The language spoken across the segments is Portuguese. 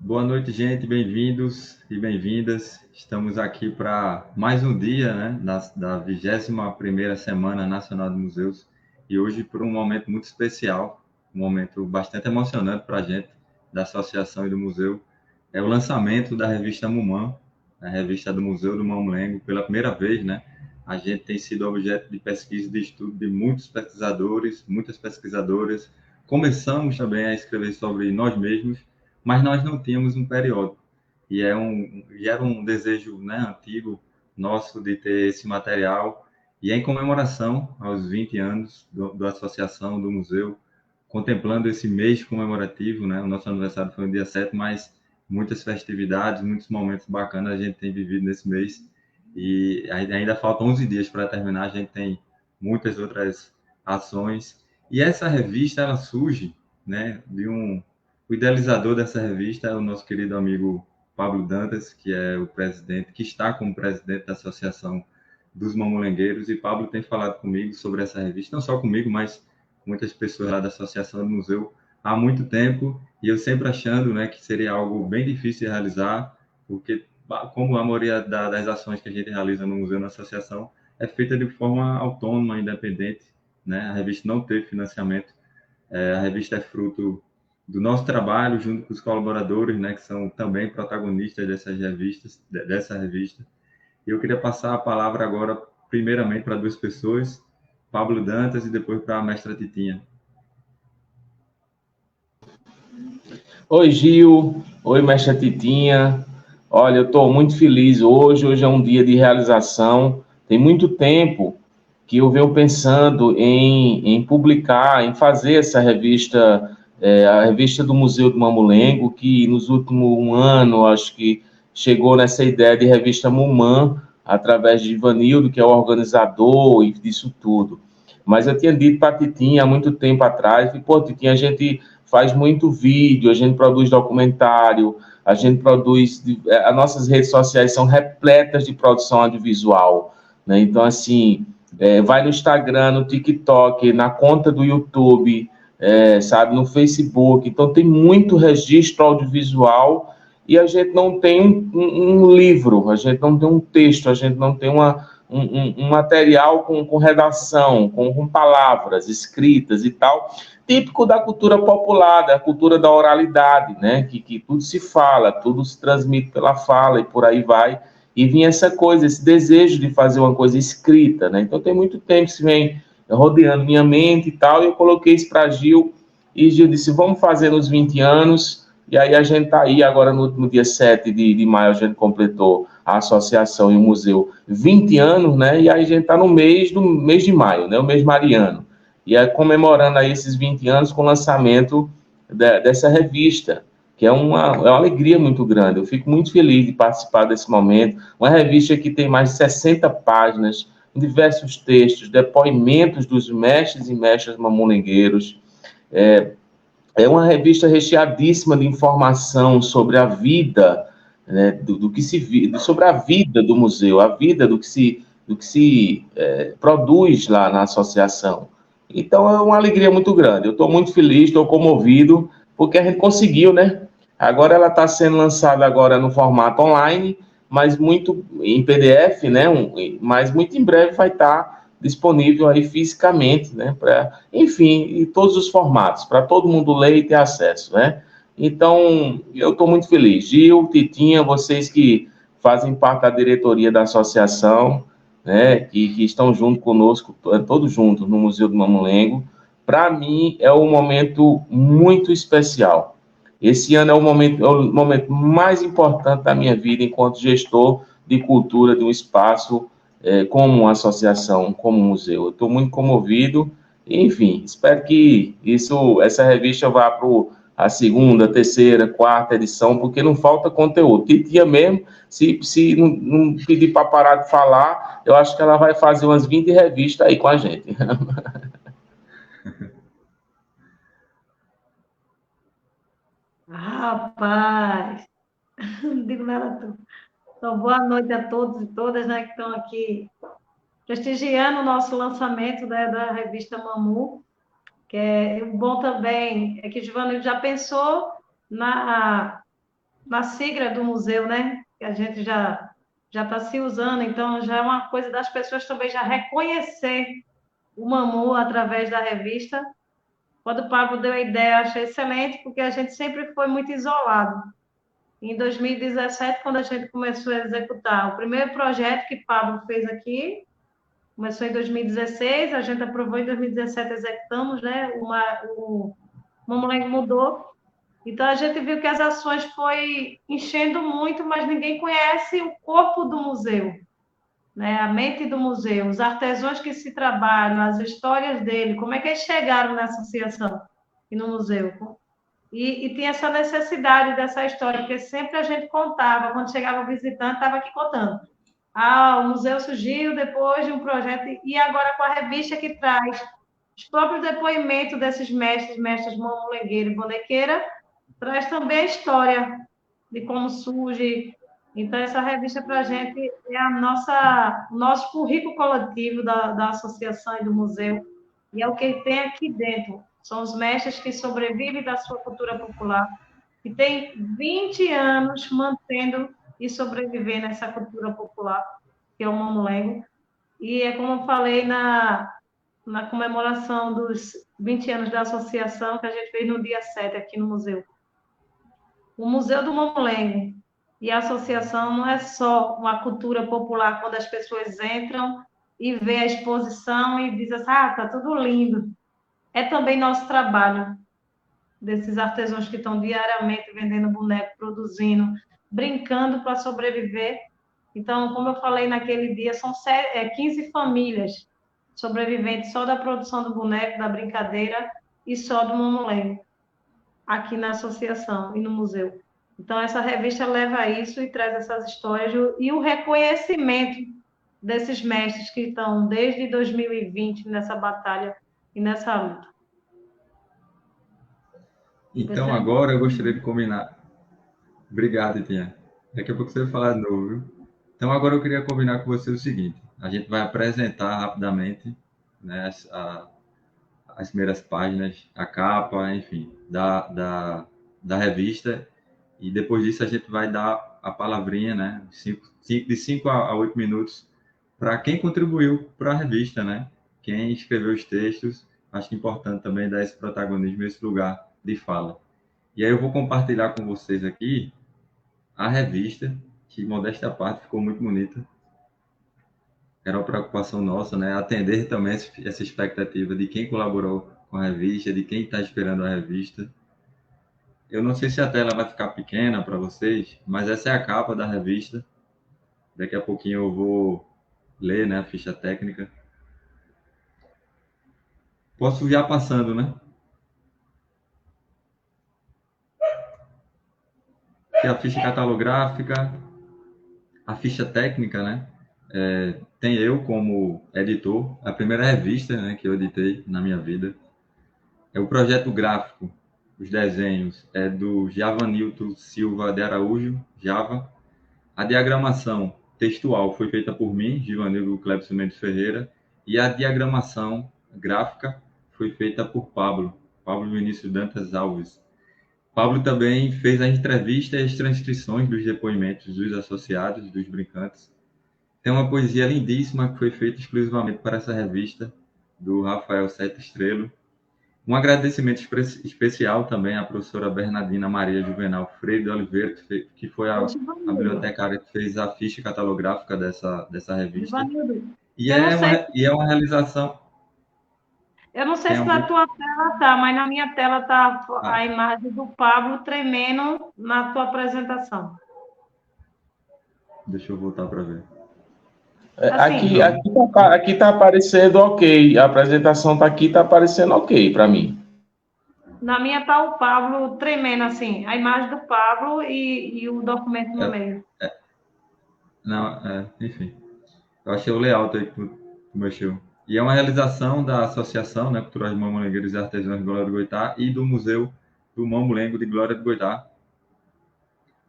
Boa noite, gente. Bem-vindos e bem-vindas. Estamos aqui para mais um dia, né, da 21ª Semana Nacional de Museus e hoje por um momento muito especial, um momento bastante emocionante para a gente, da Associação e do Museu. É o lançamento da revista Mumã, a revista do Museu do Mamulengo, pela primeira vez, né? A gente tem sido objeto de pesquisa e de estudo de muitos pesquisadores, muitas pesquisadoras. Começamos também a escrever sobre nós mesmos, mas nós não tínhamos um periódico. E era um desejo, né, antigo nosso de ter esse material. E em comemoração aos 20 anos da associação, do museu, contemplando esse mês comemorativo, né? O nosso aniversário foi no dia 7, mas muitas festividades, muitos momentos bacanas a gente tem vivido nesse mês. E ainda faltam 11 dias para terminar, a gente tem muitas outras ações. E essa revista, ela surge, né, o idealizador dessa revista é o nosso querido amigo Pablo Dantas, que é o presidente, que está como presidente da Associação dos Mamulengueiros, e Pablo tem falado comigo sobre essa revista, não só comigo, mas com muitas pessoas lá da Associação do Museu há muito tempo, e eu sempre achando, né, que seria algo bem difícil de realizar, porque como a maioria das ações que a gente realiza no museu, na associação, é feita de forma autônoma, independente, né? A revista não teve financiamento, a revista é fruto do nosso trabalho junto com os colaboradores, né, que são também protagonistas dessa revista. E eu queria passar a palavra agora, primeiramente, para duas pessoas, Pablo Dantas e depois para a mestra Titinha. Oi, Gil. Oi, mestra Titinha. Olha, eu estou muito feliz hoje. Hoje é um dia de realização. Tem muito tempo que eu venho pensando em publicar, em fazer essa revista, a revista do Museu do Mamulengo, que nos últimos um ano, acho que chegou nessa ideia de revista Mumã, através de Ivanildo, que é o organizador e disso tudo. Mas eu tinha dito para a Titinha há muito tempo atrás, e, pô, Titinha, a gente faz muito vídeo, a gente produz documentário, a gente produz... As nossas redes sociais são repletas de produção audiovisual, né? Então, assim, vai no Instagram, no TikTok, na conta do YouTube, sabe, no Facebook. Então, tem muito registro audiovisual e a gente não tem um livro, a gente não tem um texto, a gente não tem um material com redação, com palavras escritas e tal, típico da cultura popular, da cultura da oralidade, né? Que tudo se fala, tudo se transmite pela fala e por aí vai. E vinha essa coisa, esse desejo de fazer uma coisa escrita, né? Então tem muito tempo que se vem rodeando minha mente e tal, e eu coloquei isso para Gil, e Gil disse, vamos fazer nos 20 anos, e aí a gente está aí agora no dia 7 de maio, a gente completou a associação e o museu 20 anos, né? E aí a gente está no mês de maio, né? O mês mariano. E é comemorando aí esses 20 anos com o lançamento dessa revista, que é uma alegria muito grande. Eu fico muito feliz de participar desse momento. Uma revista que tem mais de 60 páginas, diversos textos, depoimentos dos mestres e mestras mamulengueiros. É, é uma revista recheadíssima de informação sobre a vida, né, do que se vive, sobre a vida do museu, a vida do que se produz lá na associação. Então é uma alegria muito grande. Eu estou muito feliz, estou comovido, porque a gente conseguiu, né? Agora ela está sendo lançada agora no formato online, mas muito em PDF, né? Mas muito em breve vai estar disponível aí fisicamente, né? Enfim, em todos os formatos, para todo mundo ler e ter acesso, né? Então, eu estou muito feliz. Gil, Titinha, vocês que fazem parte da diretoria da associação, né, que estão junto conosco, todos juntos no Museu do Mamulengo, para mim é um momento muito especial. Esse ano é o momento mais importante da minha vida enquanto gestor de cultura de um espaço como uma associação, como um museu. Eu estou muito comovido. Enfim, espero que essa revista vá para a segunda, terceira, quarta edição, porque não falta conteúdo. Titia mesmo, se não pedir para parar de falar, eu acho que ela vai fazer umas 20 revistas aí com a gente. Rapaz, não digo nada tu. Então, boa noite a todos e todas, né, que estão aqui prestigiando o nosso lançamento, né, da revista Mamu, que é bom também, é que Giovanni já pensou na na sigla do museu, né? Que a gente já está se usando, então já é uma coisa das pessoas também já reconhecer o Mamu através da revista. Quando o Pablo deu a ideia, eu achei excelente, porque a gente sempre foi muito isolado. Em 2017, quando a gente começou a executar o primeiro projeto que Pablo fez aqui, começou em 2016, a gente aprovou em 2017, executamos, né? O Mamulengo mudou. Então, a gente viu que as ações foi enchendo muito, mas ninguém conhece o corpo do museu, né? A mente do museu, os artesãos que se trabalham, as histórias dele, como é que eles chegaram na associação e no museu. E tinha essa necessidade dessa história, porque sempre a gente contava, quando chegava o visitante, estava aqui contando. Ah, o museu surgiu depois de um projeto, e agora com a revista que traz os próprios depoimentos desses mestres mamulengueira e bonequeira, traz também a história de como surge. Então, essa revista para a gente é o nosso currículo coletivo da associação e do museu, e é o que tem aqui dentro. São os mestres que sobrevivem da sua cultura popular, que tem 20 anos mantendo e sobrevivendo nessa cultura popular, que é o mamulengo. E é como eu falei na comemoração dos 20 anos da associação, que a gente fez no dia 7 aqui no museu. O Museu do Mamulengo e a associação não é só uma cultura popular, quando as pessoas entram e vê a exposição e dizem assim, ah, tá tudo lindo. É também nosso trabalho, desses artesãos que estão diariamente vendendo boneco, produzindo, brincando para sobreviver. Então, como eu falei naquele dia, são 15 famílias sobreviventes só da produção do boneco, da brincadeira e só do mamulengo, aqui na associação e no museu. Então, essa revista leva isso e traz essas histórias e o reconhecimento desses mestres que estão desde 2020 nessa batalha e nessa luta. Então, agora eu gostaria de combinar. Obrigado, Titinha. Daqui a pouco você vai falar de novo, viu? Então, agora eu queria combinar com você o seguinte: a gente vai apresentar rapidamente, né, as primeiras páginas, a capa, enfim, da revista, e depois disso a gente vai dar a palavrinha, né, de 5 a 8 minutos, para quem contribuiu para a revista, né? Quem escreveu os textos. Acho que é importante também dar esse protagonismo, esse lugar de fala. E aí eu vou compartilhar com vocês aqui a revista, que, modéstia à parte, ficou muito bonita. Era uma preocupação nossa, né? Atender também essa expectativa de quem colaborou com a revista, de quem está esperando a revista. Eu não sei se a tela vai ficar pequena para vocês, mas essa é a capa da revista. Daqui a pouquinho eu vou ler, né, a ficha técnica. Posso já passando, né? Aqui a ficha catalográfica, a ficha técnica, né? Tem eu como editor, a primeira revista, né, que eu editei na minha vida. É o projeto gráfico, os desenhos, é do Javanilton Silva de Araújo, Java. A diagramação textual foi feita por mim, Givanildo Clebson Mendes Ferreira, e a diagramação gráfica foi feita por Pablo Vinícius Dantas Alves. Pablo também fez a entrevista e as transcrições dos depoimentos dos associados, dos brincantes. Tem uma poesia lindíssima que foi feita exclusivamente para essa revista, do Rafael Sete Estrelo. Um agradecimento especial também à professora Bernardina Maria Juvenal Freire de Oliveira, que foi a bibliotecária que fez a ficha catalográfica dessa revista. E é uma realização... Eu não sei se na tua tela tá, mas na minha tela tá a imagem do Pablo tremendo na tua apresentação. Deixa eu voltar para ver. Assim, aqui tá aparecendo ok. A apresentação tá aqui, tá aparecendo ok para mim. Na minha tá o Pablo tremendo, assim, a imagem do Pablo e o documento no meio. Enfim. Eu achei o layout aí que tu mexeu. E é uma realização da Associação, né, Culturais Mamulengueiros e Artesãos de Glória do Goitá e do Museu do Mamulengo de Glória do Goitá.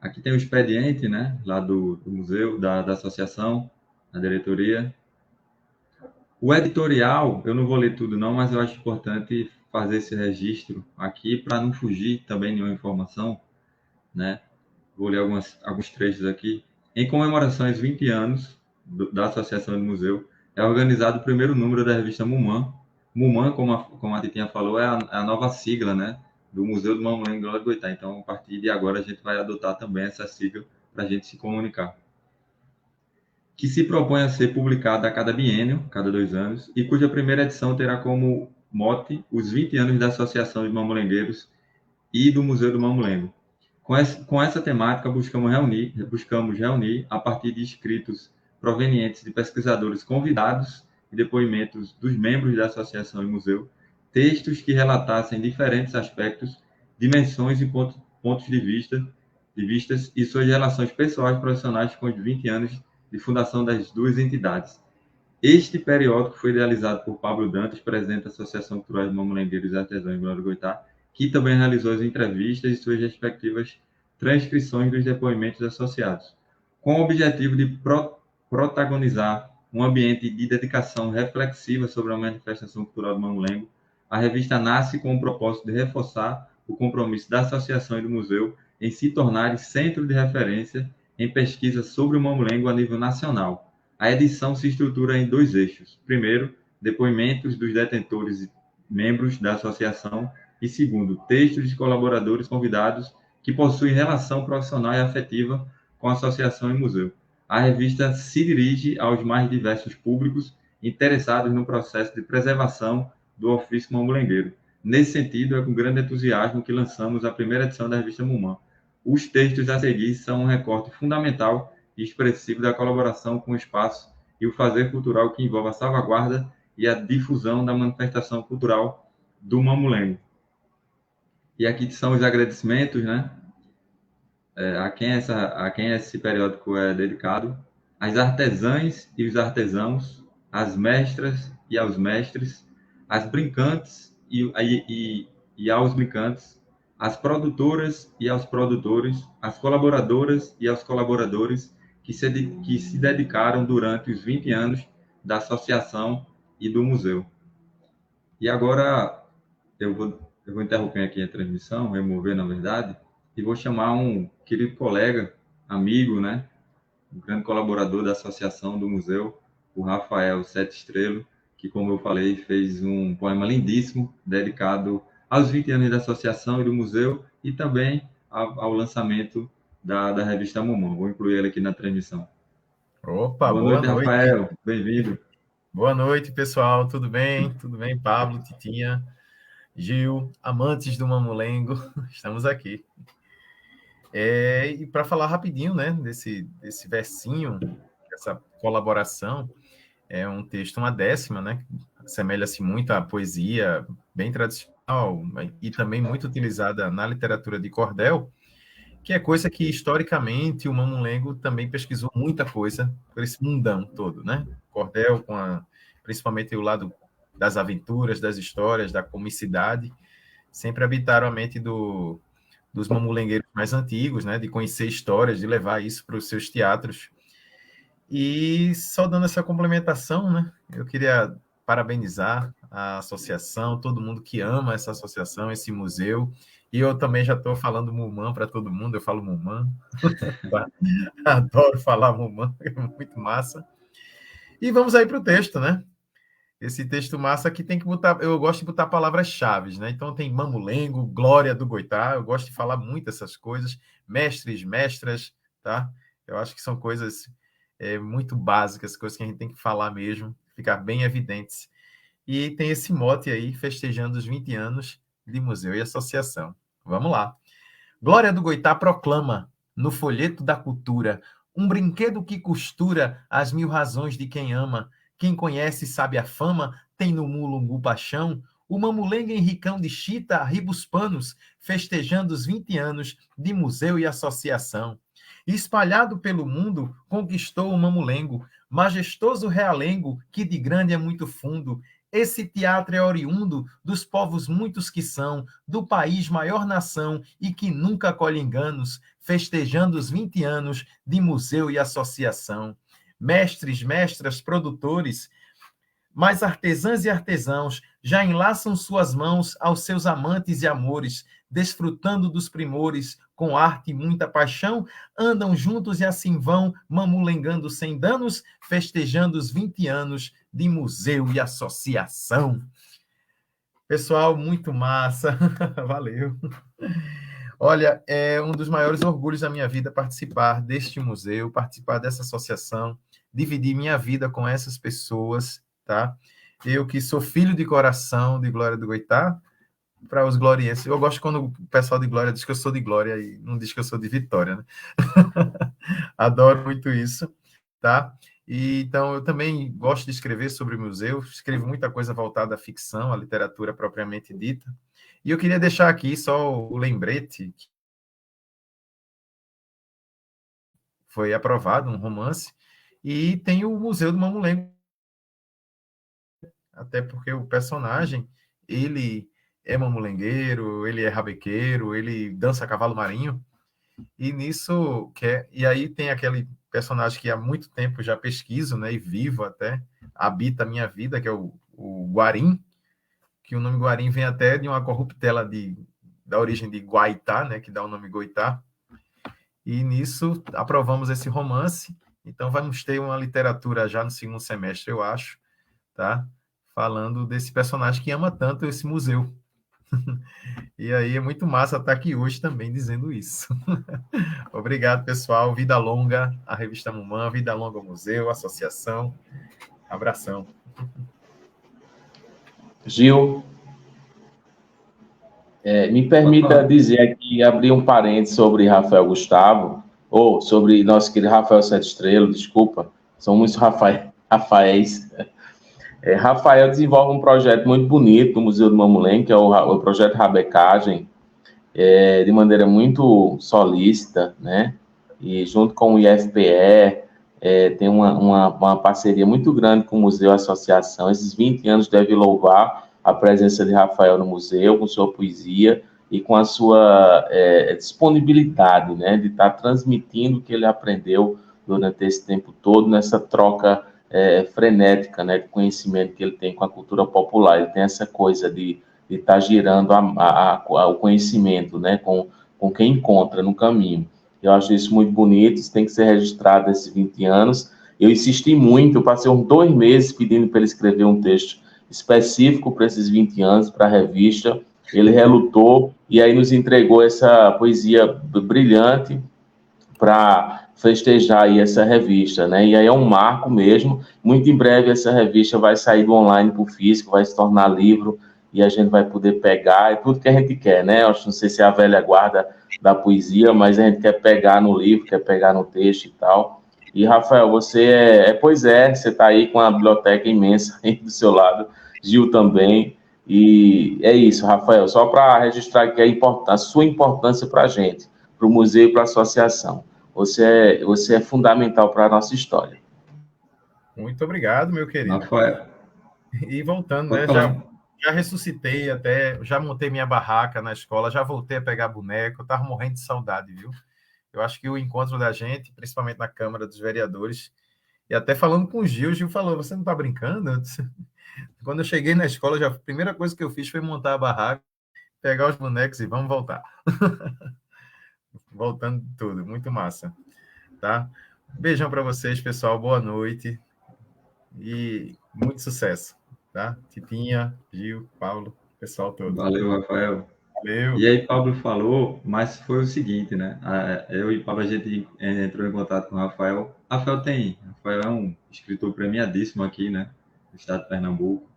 Aqui tem o expediente, né, lá do museu, da associação, a diretoria. O editorial, eu não vou ler tudo não, mas eu acho importante fazer esse registro aqui para não fugir também nenhuma informação, né? vou ler alguns trechos aqui. Em comemoração aos 20 anos da Associação do Museu, é organizado o primeiro número da revista Muman. Muman, como a Titinha falou, é a nova sigla, né, do Museu do Mamulengo Glória do Goitá. Então, a partir de agora, a gente vai adotar também essa sigla para a gente se comunicar. Que se propõe a ser publicada a cada biênio, cada 2 anos, e cuja primeira edição terá como mote os 20 anos da Associação de Mamulengueiros e do Museu do Mamulengo. Com essa temática, buscamos reunir, a partir de escritos provenientes de pesquisadores convidados e depoimentos dos membros da Associação e Museu, textos que relatassem diferentes aspectos, dimensões e pontos de vistas e suas relações pessoais e profissionais com os 20 anos de fundação das duas entidades. Este periódico foi idealizado por Pablo Dantas, presidente da Associação Cultural de Mamulengueiros e Artesãos de Glória do Goitá, que também realizou as entrevistas e suas respectivas transcrições dos depoimentos associados. Com o objetivo de protagonizar um ambiente de dedicação reflexiva sobre a manifestação cultural do Mamulengo, a revista nasce com o propósito de reforçar o compromisso da associação e do museu em se tornarem centro de referência em pesquisa sobre o Mamulengo a nível nacional. A edição se estrutura em 2 eixos. Primeiro, depoimentos dos detentores e membros da associação, e segundo, textos de colaboradores convidados que possuem relação profissional e afetiva com a associação e museu. A revista se dirige aos mais diversos públicos interessados no processo de preservação do ofício mamulengueiro. Nesse sentido, é com grande entusiasmo que lançamos a primeira edição da revista Muman. Os textos a seguir são um recorte fundamental e expressivo da colaboração com o espaço e o fazer cultural que envolve a salvaguarda e a difusão da manifestação cultural do Mamulengo. E aqui são os agradecimentos, né? A quem esse periódico é dedicado: às artesãs e os artesãos, às mestras e aos mestres, às brincantes e aos brincantes, às produtoras e aos produtores, às colaboradoras e aos colaboradores que se dedicaram durante os 20 anos da associação e do museu. E agora eu vou interromper aqui a transmissão, remover, na verdade, e vou chamar um querido colega, amigo, né, um grande colaborador da associação do museu, o Rafael Sete Estrelo, que, como eu falei, fez um poema lindíssimo, dedicado aos 20 anos da associação e do museu, e também ao lançamento da revista Muman. Vou incluir ele aqui na transmissão. Opa, boa noite, Rafael. Bem-vindo. Boa noite, pessoal. Tudo bem? Tudo bem, Pablo, Titinha, Gil, amantes do Mamulengo, estamos aqui. E para falar rapidinho, né, desse versinho, essa colaboração, é um texto, uma décima, né, assemelha-se muito à poesia bem tradicional e também muito utilizada na literatura de cordel, que é coisa que, historicamente, o Mamulengo também pesquisou muita coisa por esse mundão todo, né? Cordel, principalmente o lado das aventuras, das histórias, da comicidade, sempre habitaram a mente dos mamulengueiros mais antigos, né? De conhecer histórias, de levar isso para os seus teatros. E só dando essa complementação, né? Eu queria parabenizar a associação, todo mundo que ama essa associação, esse museu. E eu também já estou falando Muman para todo mundo, eu falo Muman. Adoro falar Muman, é muito massa. E vamos aí para o texto, né? Esse texto massa que tem que botar... Eu gosto de botar palavras-chave, né? Então tem Mamulengo, Glória do Goitá, eu gosto de falar muito essas coisas. Mestres, mestras, tá? Eu acho que são coisas muito básicas, coisas que a gente tem que falar mesmo, ficar bem evidentes. E tem esse mote aí, festejando os 20 anos de museu e associação. Vamos lá. Glória do Goitá proclama, no folheto da cultura, um brinquedo que costura as 1000 razões de quem ama. Quem conhece sabe a fama, tem no Mulungu paixão. O Mamulengo Henricão de Chita arriba os panos, festejando os 20 anos de museu e associação. Espalhado pelo mundo, conquistou o Mamulengo, majestoso realengo, que de grande é muito fundo. Esse teatro é oriundo dos povos muitos que são, do país maior nação e que nunca colhe enganos, festejando os 20 anos de museu e associação. Mestres, mestras, produtores, mas artesãs e artesãos já enlaçam suas mãos aos seus amantes e amores, desfrutando dos primores, com arte e muita paixão, andam juntos e assim vão, mamulengando sem danos, festejando os 20 anos de museu e associação. Pessoal, muito massa. Valeu. Olha, é um dos maiores orgulhos da minha vida participar deste museu, participar dessa associação, dividir minha vida com essas pessoas, tá? Eu que sou filho de coração de Glória do Goitá, para os glorienses. Eu gosto quando o pessoal de Glória diz que eu sou de Glória e não diz que eu sou de Vitória, né? Adoro muito isso, tá? E, então, eu também gosto de escrever sobre o museu, escrevo muita coisa voltada à ficção, à literatura propriamente dita. E eu queria deixar aqui só o lembrete, que foi aprovado um romance, e tem o Museu do Mamulengo, até porque o personagem, ele é mamulengueiro, ele é rabequeiro, ele dança cavalo marinho, e nisso, e aí tem aquele personagem que há muito tempo já pesquiso, né, e vivo até, habita a minha vida, que é o Guarim, que o nome Guarim vem até de uma corruptela da origem de Guaitá, né, que dá o nome Goitá, e nisso aprovamos esse romance, então vamos ter uma literatura já no segundo semestre, eu acho, tá? Falando desse personagem que ama tanto esse museu. E aí é muito massa estar aqui hoje também dizendo isso. Obrigado, pessoal. Vida longa a Revista Mumã, vida longa ao museu, associação. Abração. Gil, me permita dizer aqui, abrir um parênteses sobre Rafael Gustavo, ou sobre nosso querido Rafael Sete Estrela, desculpa, são muitos Rafaéis. Rafael desenvolve um projeto muito bonito no Museu do Mamulém, que é o projeto Rabecagem, de maneira muito solícita, né? E junto com o IFPE, tem uma parceria muito grande com o Museu Associação. Esses 20 anos deve louvar a presença de Rafael no museu, com sua poesia e com a sua disponibilidade, né? De estar transmitindo o que ele aprendeu durante esse tempo todo, nessa troca frenética, né? De conhecimento que ele tem com a cultura popular. Ele tem essa coisa de estar girando o conhecimento, né? Com quem encontra no caminho. Eu acho isso muito bonito, isso tem que ser registrado esses 20 anos. Eu insisti muito, eu passei uns 2 meses pedindo para ele escrever um texto específico para esses 20 anos, para a revista. Ele relutou e aí nos entregou essa poesia brilhante para festejar aí essa revista, né? E aí é um marco mesmo. Muito em breve essa revista vai sair do online para o físico, vai se tornar livro e a gente vai poder pegar, é tudo que a gente quer, né? Eu não sei se é a velha guarda da poesia, mas a gente quer pegar no livro, quer pegar no texto e tal. E, Rafael, você você está aí com a biblioteca imensa aí do seu lado, Gil também, e é isso, Rafael, só para registrar aqui a sua importância para a gente, para o museu e para a associação. Você é fundamental para a nossa história. Muito obrigado, meu querido. Rafael. E voltando, né? Já ressuscitei até, já montei minha barraca na escola, já voltei a pegar boneco, eu estava morrendo de saudade, viu? Eu acho que o encontro da gente, principalmente na Câmara dos Vereadores, e até falando com o Gil falou, você não está brincando? Quando eu cheguei na escola, a primeira coisa que eu fiz foi montar a barraca, pegar os bonecos e vamos voltar. Voltando tudo, muito massa, tá? Beijão para vocês, pessoal, boa noite e muito sucesso, tá? Titinha, Gil, Paulo, pessoal todo. Valeu, Rafael. Valeu. E aí, Pablo falou, mas foi o seguinte, né? Eu e Pablo, a gente entrou em contato com o Rafael. Rafael é um escritor premiadíssimo aqui, né? Do estado de Pernambuco.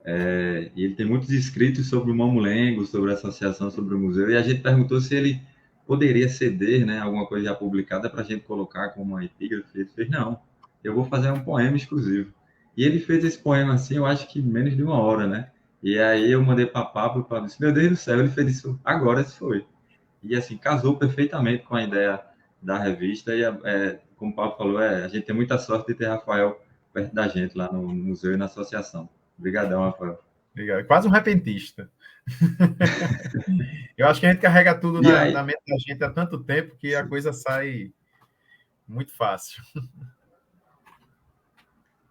E ele tem muitos escritos sobre o Mamulengo, sobre a associação, sobre o museu. E a gente perguntou se ele poderia ceder, né? Alguma coisa já publicada para a gente colocar como uma epígrafe. Ele fez, não, eu vou fazer um poema exclusivo. E ele fez esse poema assim, eu acho que menos de 1 hora, né? E aí eu mandei para Pablo, disse, meu Deus do céu, ele fez isso agora, isso foi. E assim, casou perfeitamente com a ideia da revista e, como o Pablo falou, a gente tem muita sorte de ter Rafael perto da gente lá no museu e na associação. Obrigadão, Rafael. Obrigado. Quase um repentista. Eu acho que a gente carrega tudo na mente da gente há tanto tempo que a coisa sai muito fácil.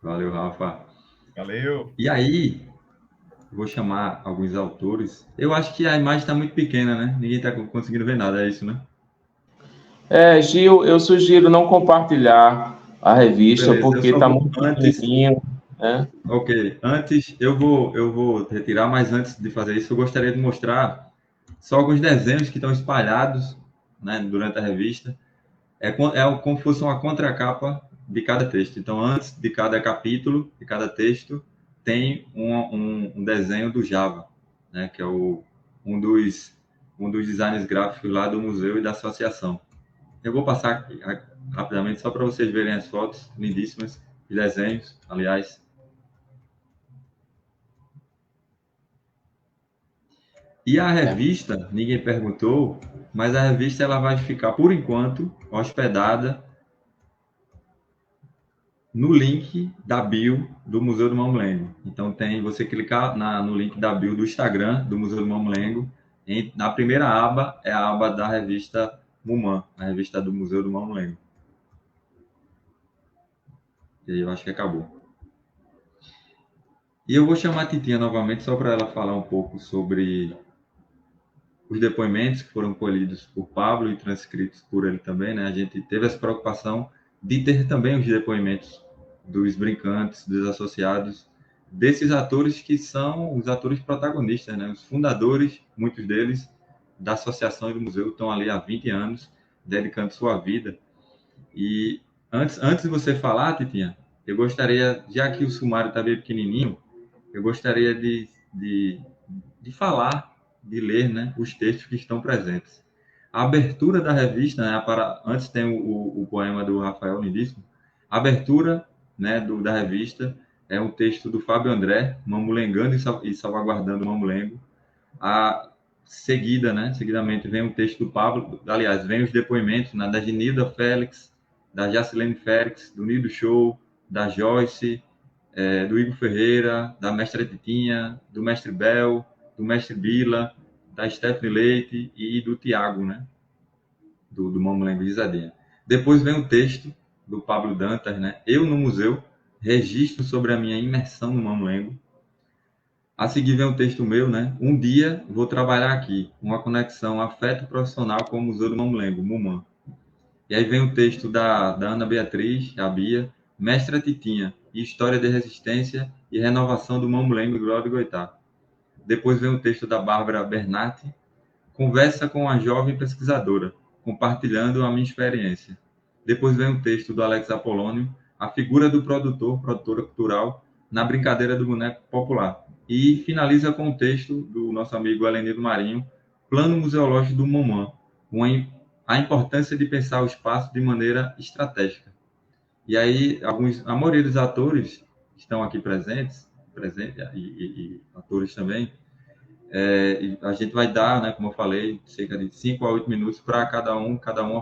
Valeu, Rafa. Valeu. E aí, vou chamar alguns autores. Eu acho que a imagem está muito pequena, né? Ninguém está conseguindo ver nada, é isso, né? Gil, eu sugiro não compartilhar a revista Beleza, eu porque só está vou muito antes. pequenininho, né? Ok, antes eu vou retirar, mas antes de fazer isso, eu gostaria de mostrar só alguns desenhos que estão espalhados, né, durante a revista. Como se fosse uma contracapa de cada texto. Então, antes de cada capítulo, de cada texto, tem um desenho do Java, né, que é um dos, um dos designs gráficos lá do museu e da associação. Eu vou passar aqui, rapidamente só para vocês verem as fotos lindíssimas, de desenhos, aliás. E a revista, ninguém perguntou, mas a revista ela vai ficar, por enquanto, hospedada no link da bio do Museu do Mamulengo. Então tem você clicar no link da bio do Instagram do Museu do Mamulengo. Na primeira aba é a aba da revista Muman, a revista do Museu do Mamulengo. E aí eu acho que acabou. E eu vou chamar a Titinha novamente só para ela falar um pouco sobre os depoimentos que foram colhidos por Pablo e transcritos por ele também, né? A gente teve essa preocupação de ter também os depoimentos dos brincantes, dos associados, desses atores que são os atores protagonistas, né? Os fundadores, muitos deles, da associação e do museu, estão ali há 20 anos, dedicando sua vida. E antes de você falar, Titinha, eu gostaria, já que o sumário está bem pequenininho, eu gostaria de falar, de ler, né, os textos que estão presentes. A abertura da revista, né, antes tem o poema do Rafael Lindíssimo, a abertura, né, da revista é um texto do Fábio André, Mamulengando e Salvaguardando o Mamulengo. A seguida, né, seguidamente vem um texto do Pablo, aliás, vem os depoimentos, né, da Genilda Félix, da Jacilene Félix, do Nido Show, da Joyce, do Igor Ferreira, da mestra Titinha, do mestre Bel, do mestre Bila, da Stephanie Leite e do Tiago, né? Do Mamulengo Risadinha. Depois vem o texto do Pablo Dantas, né? Eu no museu, registro sobre a minha imersão no Mamulengo. A seguir vem um texto meu, né? Um dia vou trabalhar aqui, uma conexão afeto profissional com o Museu do Mamulengo, MUMAN. E aí vem o texto da Ana Beatriz, a Bia, Mestra Titinha, e História de Resistência e Renovação do Mamulengo e Glória de Goitá. Depois vem o texto da Bárbara Bernatti, Conversa com a jovem pesquisadora, compartilhando a minha experiência. Depois vem o texto do Alex Apolônio, A figura do produtor, produtora cultural, na brincadeira do boneco popular. E finaliza com o texto do nosso amigo Helenildo Marinho, Plano Museológico do Momã, a importância de pensar o espaço de maneira estratégica. E aí, a maioria dos atores que estão aqui presentes e atores também, e a gente vai dar, né, como eu falei, cerca de 5 a 8 minutos para cada um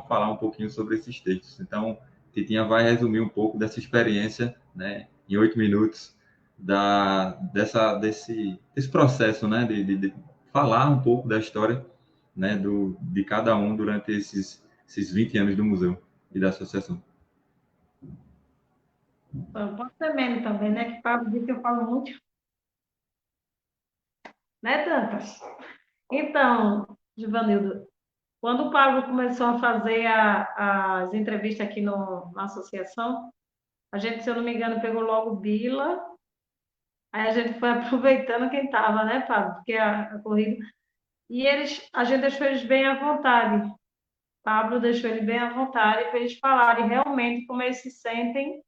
falar um pouquinho sobre esses textos. Então, Titinha vai resumir um pouco dessa experiência, né, em 8 minutos, desse processo, né, de falar um pouco da história, né, de cada um durante esses 20 anos do museu e da associação. Pode ser menos também, né? Que Pablo disse que eu falo muito, né, Dantas? Então, Givanildo, quando o Pablo começou a fazer as entrevistas aqui na associação, a gente, se eu não me engano, pegou logo Bila, aí a gente foi aproveitando quem estava, né, Pablo? Porque a corrida. E a gente deixou eles bem à vontade. Pablo deixou eles bem à vontade para eles falarem realmente como eles se sentem,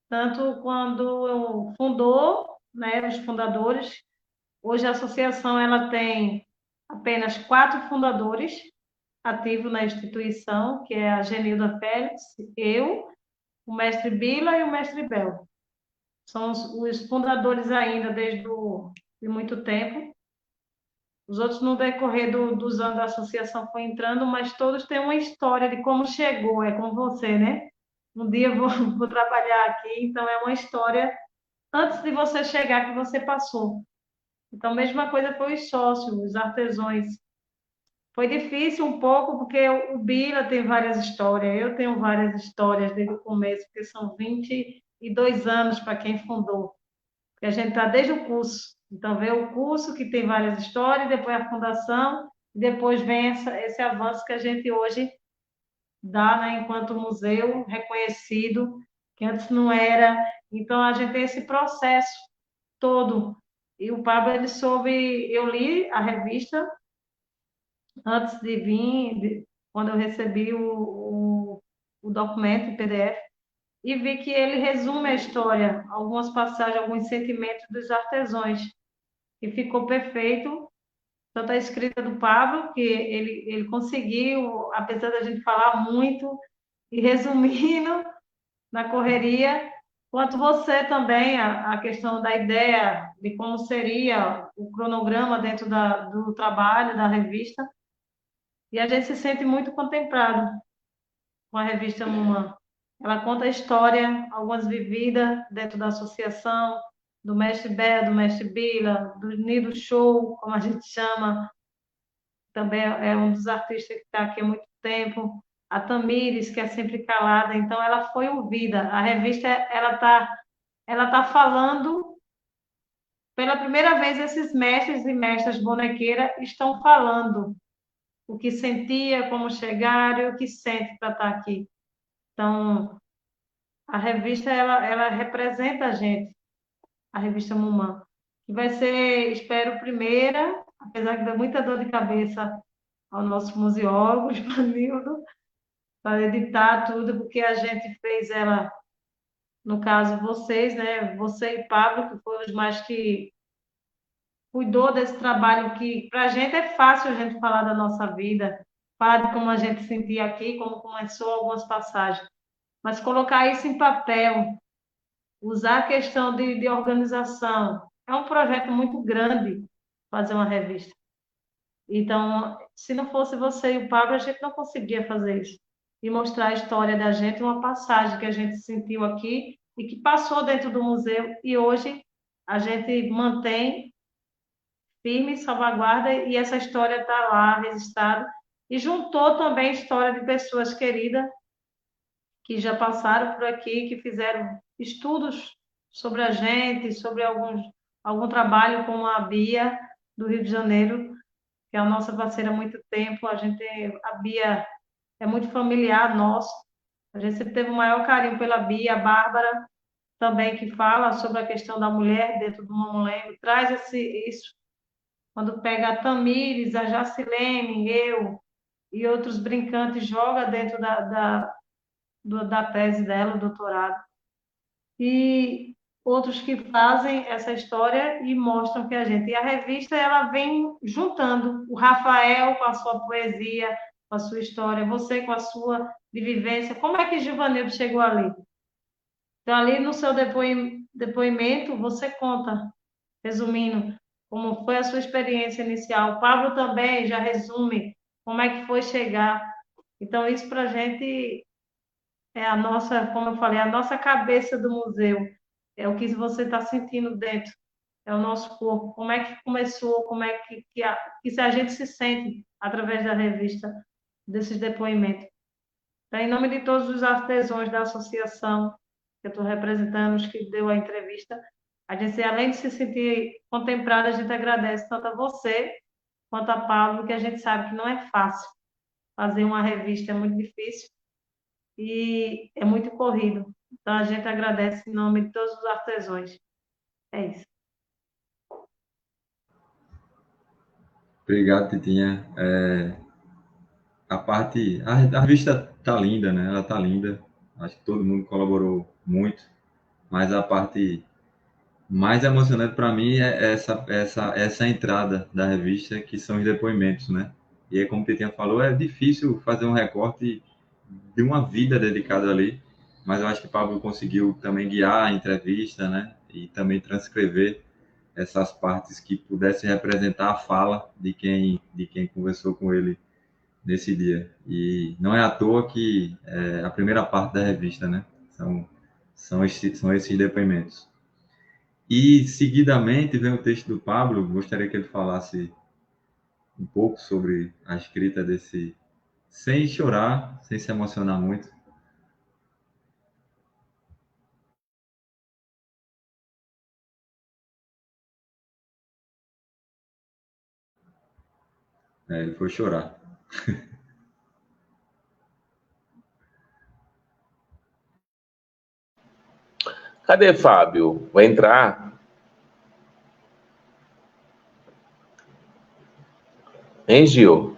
tanto quando fundou, né, os fundadores. Hoje a associação ela tem apenas 4 fundadores ativos na instituição, que é a Genilda Félix, eu, o mestre Bila e o mestre Bel. São os fundadores ainda de muito tempo. Os outros, no decorrer dos anos da associação, foi entrando, mas todos têm uma história de como chegou, é com você, né? Um dia eu vou, vou trabalhar aqui, então é uma história antes de você chegar que você passou. Então, a mesma coisa foi os sócios, os artesãos. Foi difícil um pouco, porque o Bila tem várias histórias, eu tenho várias histórias desde o começo, porque são 22 anos para quem fundou. Porque a gente está desde o curso Então, vem o curso, que tem várias histórias, depois a fundação, e depois vem esse avanço que a gente hoje dá, né, enquanto museu reconhecido, que antes não era. Então, a gente tem esse processo todo. E o Pablo, ele soube, eu li a revista antes de vir, quando eu recebi o documento em PDF, e vi que ele resume a história, algumas passagens, alguns sentimentos dos artesãos, e ficou perfeito. Tanto a escrita do Pablo, que ele conseguiu, apesar da gente falar muito, e resumindo na correria, quanto você também, a questão da ideia de como seria o cronograma dentro do trabalho da revista, e a gente se sente muito contemplado com a revista Mumã. Ela conta a história, algumas vividas dentro da associação, do Mestre Bé, do Mestre Bila, do Nido Show, como a gente chama, também é um dos artistas que está aqui há muito tempo. A Tamires, que é sempre calada, então ela foi ouvida. A revista ela tá falando, pela primeira vez, esses mestres e mestras bonequeiras estão falando o que sentia, como chegaram e o que sente para estar aqui. Então, a revista, ela representa a gente, a revista Mumã, que vai ser, espero, primeira, apesar que dá muita dor de cabeça ao nosso museólogo, Ivanildo, para editar tudo, porque a gente fez ela, no caso, vocês, né? Você e Pablo, que foram os mais que cuidou desse trabalho, que para a gente é fácil a gente falar da nossa vida, falar de como a gente sentia aqui, como começou algumas passagens, mas colocar isso em papel, usar a questão de organização, é um projeto muito grande fazer uma revista. Então, se não fosse você e o Pablo, a gente não conseguia fazer isso. E mostrar a história da gente, uma passagem que a gente sentiu aqui e que passou dentro do museu e hoje a gente mantém firme, salvaguarda e essa história está lá registrada. E juntou também a história de pessoas queridas que já passaram por aqui, que fizeram estudos sobre a gente, sobre algum trabalho como a Bia, do Rio de Janeiro, que é a nossa parceira há muito tempo. A Bia é muito familiar nosso. A gente sempre teve o maior carinho pela Bia, a Bárbara também, que fala sobre a questão da mulher dentro do Mamulengo, traz isso, quando pega a Tamires, a Jacilene, eu e outros brincantes, joga dentro da tese dela, o doutorado. E outros que fazem essa história e mostram que a gente. E a revista, ela vem juntando o Rafael com a sua poesia, com a sua história, você com a sua de vivência. Como é que Givanildo chegou ali? Então, ali no seu depoimento, você conta, resumindo, como foi a sua experiência inicial. O Pablo também já resume como é que foi chegar. Então, isso para a gente é a nossa, como eu falei, a nossa cabeça do museu. É o que você está sentindo dentro. É o nosso corpo. Como é que começou, como é que se a gente se sente através da revista, desses depoimentos. Então, em nome de todos os artesãos da associação que eu estou representando, os que deu a entrevista, a gente, além de se sentir contemplada, a gente agradece tanto a você quanto a Pablo, que a gente sabe que não é fácil fazer uma revista, é muito difícil e é muito corrido. Então, a gente agradece em nome de todos os artesãos. É isso. Obrigado, Titinha. A revista tá linda, né? Ela tá linda. Acho que todo mundo colaborou muito, mas a parte mais emocionante para mim é essa entrada da revista, que são os depoimentos, né? E aí, como o Titinha falou, é difícil fazer um recorte de uma vida dedicada ali, mas eu acho que o Pablo conseguiu também guiar a entrevista, né? E também transcrever essas partes que pudessem representar a fala de quem conversou com ele nesse dia. E não é à toa que é a primeira parte da revista, né? São esses depoimentos. E, seguidamente, vem o texto do Pablo. Gostaria que ele falasse um pouco sobre a escrita desse, sem chorar, sem se emocionar muito. Ele foi chorar. Cadê Fábio? Vai entrar? Hein, Gil?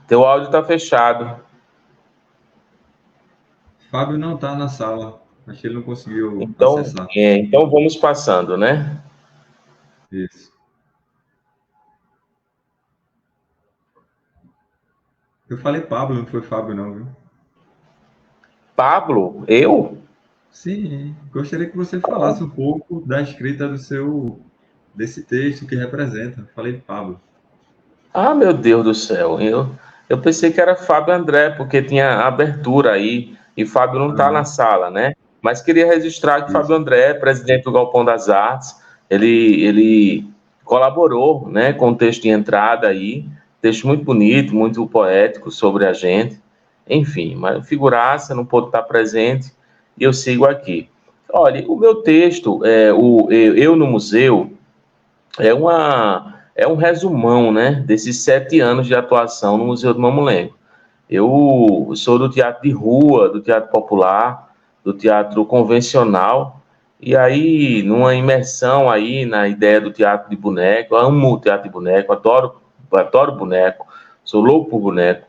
Teu áudio tá fechado. Fábio não está na sala. Acho que ele não conseguiu Então, acessar. então vamos passando, né? Isso. Eu falei Pablo, não foi Fábio, não, viu? Pablo, eu? Sim, gostaria que você falasse um pouco da escrita desse texto que representa. Falei Pablo. Ah, meu Deus do céu. Eu pensei que era Fábio André, porque tinha abertura aí, e Fábio não está na Ah, sala, né? Mas queria registrar que Fábio isso. André, presidente do Galpão das Artes, ele colaborou, né, com o texto de entrada aí, texto muito bonito, muito poético sobre a gente. Enfim, mas figuraça, não pôde estar presente, e eu sigo aqui. Olha, o meu texto, Eu no Museu, é um resumão, né, desses 7 anos de atuação no Museu do Mamulengo. Eu sou do teatro de rua, do teatro popular, do teatro convencional, e aí, numa imersão aí na ideia do teatro de boneco, eu amo o teatro de boneco, adoro boneco, sou louco por boneco.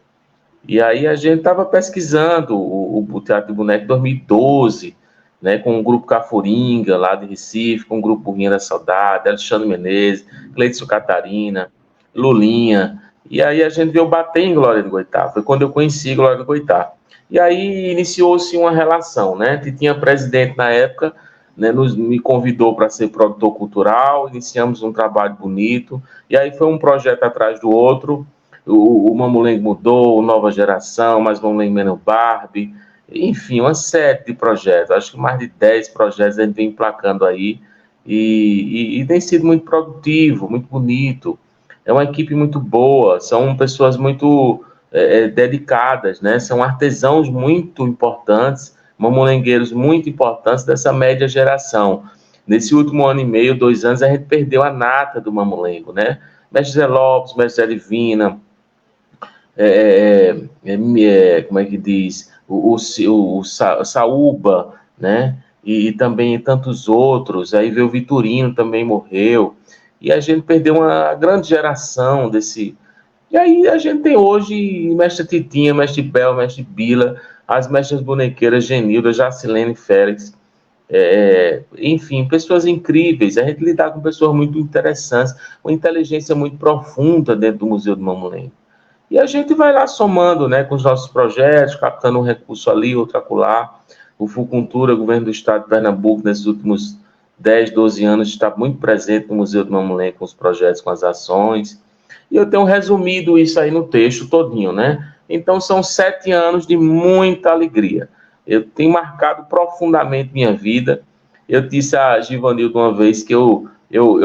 E aí a gente estava pesquisando o Teatro de Boneco em 2012, né, com o grupo Cafuringa, lá de Recife, com o grupo Burrinha da Saudade, Alexandre Menezes, Cleidson Catarina, Lulinha. E aí a gente veio bater em Glória do Goitá. Foi quando eu conheci Glória do Goitá. E aí iniciou-se uma relação, né? Tinha presidente na época, né, me convidou para ser produtor cultural, iniciamos um trabalho bonito, e aí foi um projeto atrás do outro. O Mamulengo mudou, Nova Geração, mais Mamulengo menos Barbie, enfim, uma série de projetos, acho que mais de 10 projetos a gente vem emplacando aí, e tem sido muito produtivo, muito bonito, é uma equipe muito boa, são pessoas muito dedicadas, né? São artesãos muito importantes, mamulengueiros muito importantes dessa média geração. Nesse último ano e meio, 2 anos, a gente perdeu a nata do mamulengo, né? Mestre Zé Lopes, Mestre Zé Divina, como é que diz, Saúba, né? E também tantos outros. Aí veio o Vitorino, também morreu. E a gente perdeu uma grande geração desse. E aí a gente tem hoje Mestre Titinha, Mestre Bel, Mestre Bila, as mestras bonequeiras Genilda, Jacilene Félix, enfim, pessoas incríveis. A gente lidar com pessoas muito interessantes, uma inteligência muito profunda dentro do Museu do Mamulengo. E a gente vai lá somando, né, com os nossos projetos, captando um recurso ali, outro acolá. O Fucultura, governo do estado de Pernambuco, nesses últimos 10, 12 anos, está muito presente no Museu do Mamulém com os projetos, com as ações. E eu tenho resumido isso aí no texto todinho, né? Então, são 7 anos de muita alegria. Eu tenho marcado profundamente minha vida. Eu disse a Givanildo uma vez que eu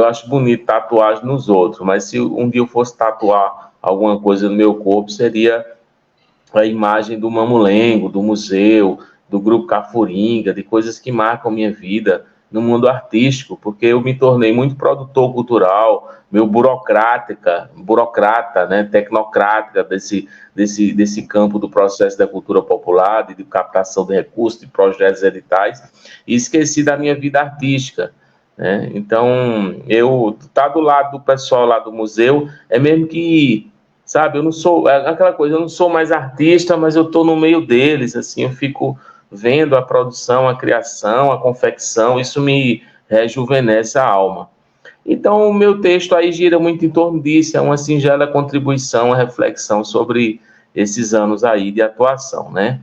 acho bonito tatuagem nos outros, mas se um dia eu fosse tatuar alguma coisa no meu corpo, seria a imagem do Mamulengo, do museu, do grupo Cafuringa, de coisas que marcam minha vida no mundo artístico, porque eu me tornei muito produtor cultural, meio burocrata, né, tecnocrática desse campo do processo da cultura popular, de captação de recursos, de projetos editais, e esqueci da minha vida artística. Né? Então, eu estar do lado do pessoal lá do museu é mesmo que, sabe, eu não sou, é aquela coisa, eu não sou mais artista, mas eu estou no meio deles, assim, eu fico vendo a produção, a criação, a confecção, isso me rejuvenesce a alma. Então, o meu texto aí gira muito em torno disso, é uma singela contribuição, uma reflexão sobre esses anos aí de atuação, né?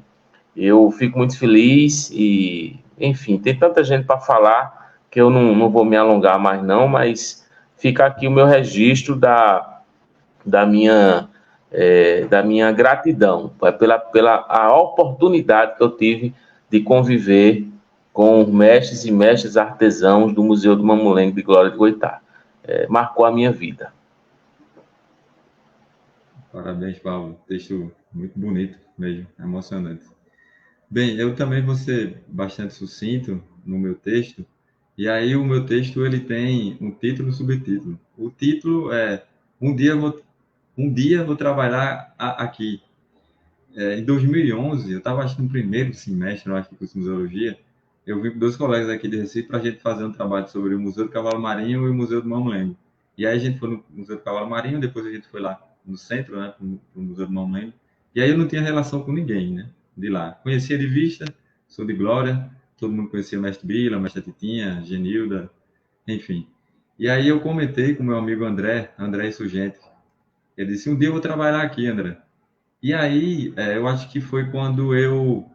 Eu fico muito feliz e, enfim, tem tanta gente para falar que eu não vou me alongar mais não, mas fica aqui o meu registro da minha, da minha gratidão pela a oportunidade que eu tive de conviver com mestres e mestres artesãos do Museu do Mamulengo de Glória de Goitá. Marcou a minha vida. Parabéns, Pablo. Texto muito bonito mesmo, emocionante. Bem, eu também vou ser bastante sucinto no meu texto E aí o meu texto ele tem um título e um subtítulo. O título é Um dia vou trabalhar aqui. Em 2011, eu estava acho que no primeiro semestre, eu acho, do curso de museologia, eu vim com dois colegas aqui de Recife para a gente fazer um trabalho sobre o Museu do Cavalo Marinho e o Museu do Mamulengo. E aí a gente foi no Museu do Cavalo Marinho, depois a gente foi lá no centro, né, para o Museu do Mamulengo. E aí eu não tinha relação com ninguém, né, de lá. Conhecia de vista, sou de Glória, todo mundo conhecia o Mestre Bila, a Mestre Titinha, Genilda, enfim. E aí eu comentei com meu amigo André Insurgente. Ele disse, um dia eu vou trabalhar aqui, André. E aí, eu acho que foi quando eu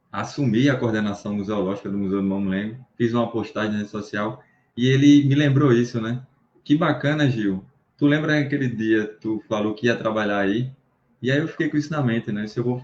assumi a coordenação museológica do Museu do Mamulengo, fiz uma postagem na rede social e ele me lembrou isso, né? Que bacana, Gil. Tu lembra aquele dia tu falou que ia trabalhar aí? E aí eu fiquei com isso na mente, né? Se eu vou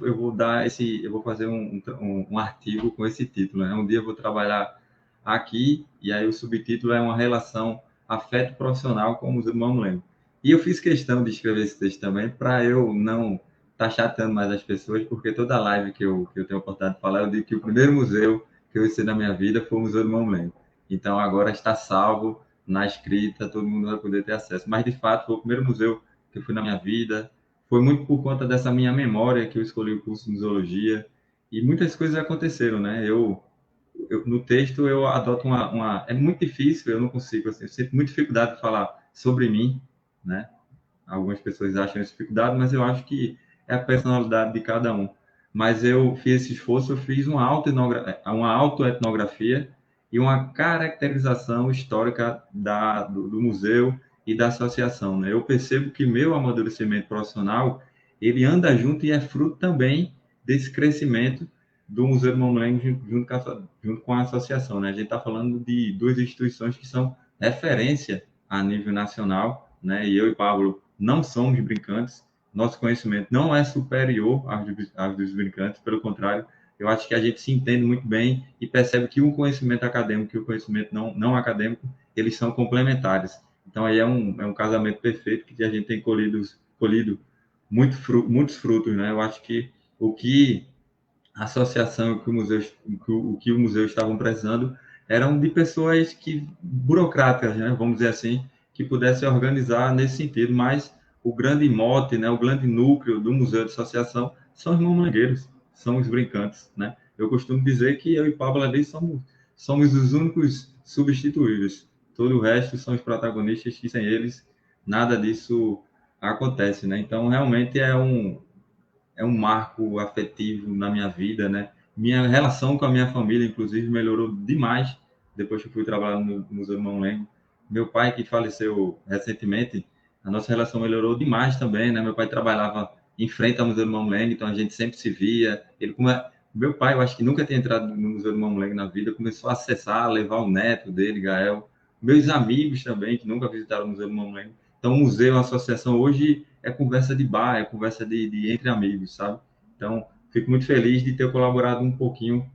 fazer um artigo com esse título, né? Um dia eu vou trabalhar aqui e aí o subtítulo é uma relação afeto profissional com o Museu do Mamulengo. E eu fiz questão de escrever esse texto também para eu não tá chatando mais as pessoas, porque toda live que eu tenho a oportunidade de falar, eu digo que o primeiro museu que eu visitei na minha vida foi o Museu do Mamulengo. Então, agora está salvo na escrita, todo mundo vai poder ter acesso. Mas, de fato, foi o primeiro museu que eu fui na minha vida. Foi muito por conta dessa minha memória que eu escolhi o curso de museologia. E muitas coisas aconteceram, né? No texto, eu adoto É muito difícil, eu não consigo, assim, eu sinto muita dificuldade de falar sobre mim, né? Algumas pessoas acham isso dificuldade, mas eu acho que é a personalidade de cada um. Mas eu fiz esse esforço, eu fiz uma autoetnografia e uma caracterização histórica do museu e da associação, né? Eu percebo que meu amadurecimento profissional, ele anda junto e é fruto também desse crescimento do Museu do Mamulengo junto com a associação, né? A gente está falando de duas instituições que são referência a nível nacional, né? E eu e Pablo não somos brincantes, nosso conhecimento não é superior aos dos brincantes, pelo contrário, eu acho que a gente se entende muito bem e percebe que um conhecimento acadêmico e o conhecimento não acadêmico, eles são complementares. Então, aí é um casamento perfeito que a gente tem colhido muitos frutos, né? Eu acho que o que a associação que o que o museu estavam precisando eram de pessoas burocráticas, né, vamos dizer assim, que pudessem organizar nesse sentido, mas o grande mote, né, o grande núcleo do museu de associação são os mamangueiros, são os brincantes, né? Eu costumo dizer que eu e Pablo ali somos os únicos substituíveis. Todo o resto são os protagonistas que sem eles nada disso acontece, né? Então realmente é um marco afetivo na minha vida, né? Minha relação com a minha família, inclusive, melhorou demais depois que eu fui trabalhar no Museu do Mamulengo. Meu pai, que faleceu recentemente, a nossa relação melhorou demais também, né? Meu pai trabalhava em frente ao Museu do Mamulengo, então a gente sempre se via. Meu pai, eu acho que nunca tinha entrado no Museu do Mamulengo na vida, começou a acessar, levar o neto dele, Gael. Meus amigos também, que nunca visitaram o Museu do Mamulengo. Então, o museu, a associação, hoje é conversa de bar, é conversa de entre amigos, sabe? Então, fico muito feliz de ter colaborado um pouquinho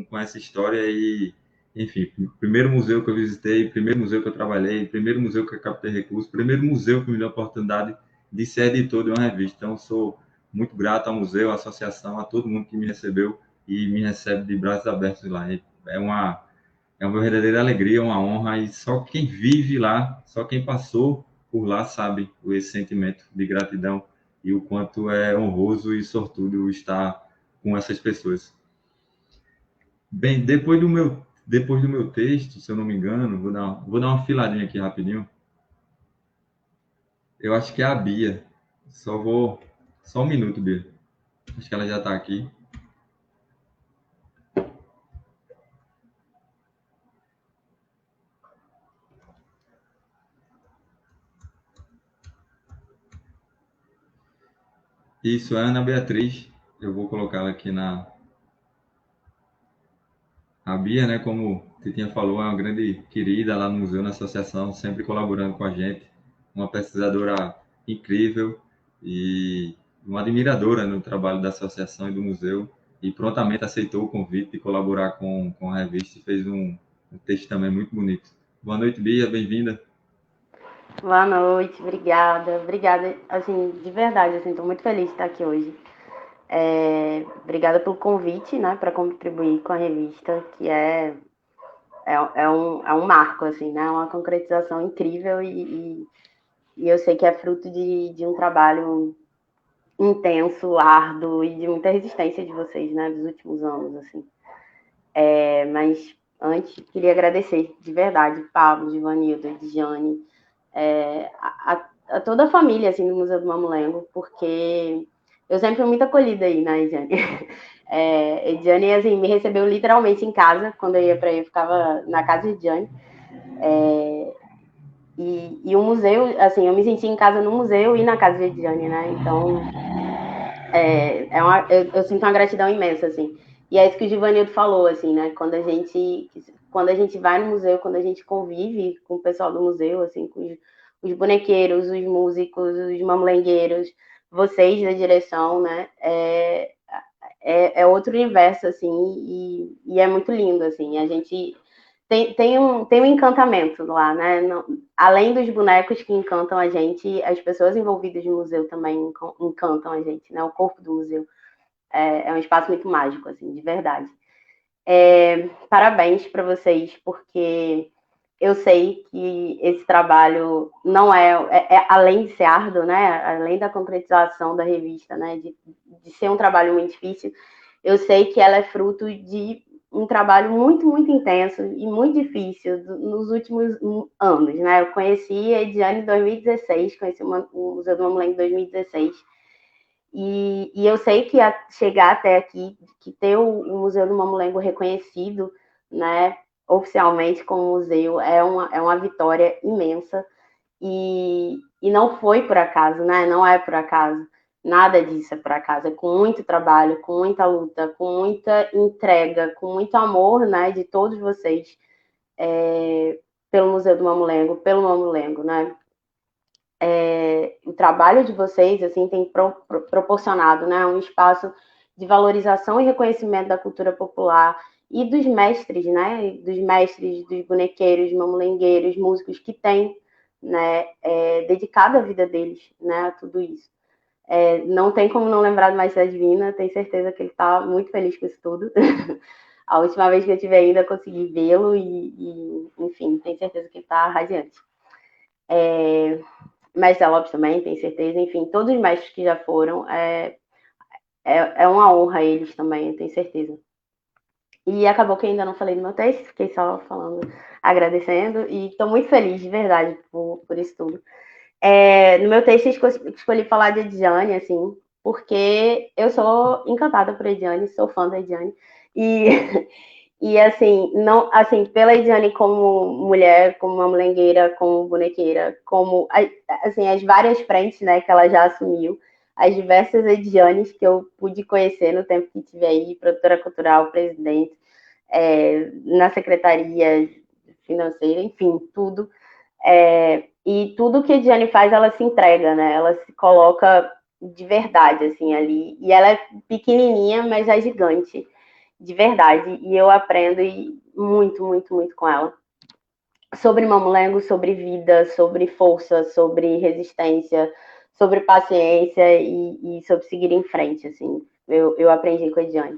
com essa história e, enfim, primeiro museu que eu visitei, primeiro museu que eu trabalhei, primeiro museu que eu captei recursos, primeiro museu que me deu a oportunidade de ser editor de uma revista. Então, sou muito grato ao museu, à associação, a todo mundo que me recebeu e me recebe de braços abertos lá. É uma verdadeira alegria, uma honra, e só quem vive lá, só quem passou por lá sabe esse sentimento de gratidão e o quanto é honroso e sortudo estar com essas pessoas. Bem, depois do meu texto, se eu não me engano, vou dar uma filadinha aqui rapidinho. Eu acho que é a Bia. Só um minuto, Bia. Acho que ela já está aqui. Isso, é a Ana Beatriz. Eu vou colocá-la aqui A Bia, né, como você tinha falou, é uma grande querida lá no museu, na associação, sempre colaborando com a gente, uma pesquisadora incrível e uma admiradora no trabalho da associação e do museu, e prontamente aceitou o convite de colaborar com a revista e fez um texto também muito bonito. Boa noite, Bia, bem-vinda. Boa noite, obrigada, assim, de verdade, assim, estou muito feliz de estar aqui hoje. Obrigada pelo convite, né, para contribuir com a revista, que é é um marco, assim, né? Uma concretização incrível e eu sei que é fruto de um trabalho intenso, árduo e de muita resistência de vocês, né? Dos últimos anos, assim. Mas antes, queria agradecer, de verdade, Pablo, Givanildo, Edjane, a toda a família, assim, do Museu do Mamulengo, porque eu sempre fui muito acolhida aí, né, Edjane? Edjane, assim, me recebeu literalmente em casa, quando eu ia para aí, eu ficava na casa de Edjane. E o museu, assim, eu me senti em casa no museu e na casa de Edjane, né? Então, eu sinto uma gratidão imensa, assim. E é isso que o Givanildo falou, assim, né? Quando a gente vai no museu, quando a gente convive com o pessoal do museu, assim, com os bonequeiros, os músicos, os mamulengueiros, vocês da direção, né? É outro universo, assim, e é muito lindo, assim. A gente tem um encantamento lá, né? Além dos bonecos que encantam a gente, as pessoas envolvidas no museu também encantam a gente, né? O corpo do museu é um espaço muito mágico, assim, de verdade. Parabéns para vocês, porque eu sei que esse trabalho não além de ser árduo, né? Além da concretização da revista, né? De ser um trabalho muito difícil, eu sei que ela é fruto de um trabalho muito, muito intenso e muito difícil nos últimos anos, né? Eu conheci a Ediane em 2016, conheci o Museu do Mamulengo em 2016, e eu sei que chegar até aqui, que ter o Museu do Mamulengo reconhecido, né, oficialmente como museu, é uma vitória imensa, e não foi por acaso, né? Não é por acaso. Nada disso é por acaso. É com muito trabalho, com muita luta, com muita entrega, com muito amor, né, de todos vocês, pelo Museu do Mamulengo, pelo Mamulengo, né? O trabalho de vocês, assim, tem proporcionado, né, um espaço de valorização e reconhecimento da cultura popular e dos mestres, né, dos bonequeiros, mamulengueiros, músicos que têm, né, dedicado a vida deles, né, a tudo isso. Não tem como não lembrar do Maestro Divina, tenho certeza que ele está muito feliz com isso tudo. A última vez que eu tive ainda, consegui vê-lo e, enfim, tenho certeza que ele está radiante. Mestre Lopes também, tenho certeza. Enfim, todos os mestres que já foram, é uma honra eles também, eu tenho certeza. E acabou que eu ainda não falei do meu texto, fiquei só falando, agradecendo, e estou muito feliz, de verdade, por isso tudo. No meu texto, escolhi falar de Ediane, assim, porque eu sou encantada por Ediane, sou fã da Ediane, e assim, não, assim, pela Ediane como mulher, como uma mamulengueira, como bonequeira, como, assim, as várias frentes, né, que ela já assumiu, as diversas Edianes que eu pude conhecer no tempo que estive aí, produtora cultural, presidente, na secretaria financeira, enfim, tudo. E tudo que a Ediane faz, ela se entrega, né? Ela se coloca de verdade, assim, ali. E ela é pequenininha, mas é gigante, de verdade. E eu aprendo muito, muito, muito com ela. Sobre mamulengo, sobre vida, sobre força, sobre resistência, sobre paciência e sobre seguir em frente, assim. Eu aprendi com a Ediane.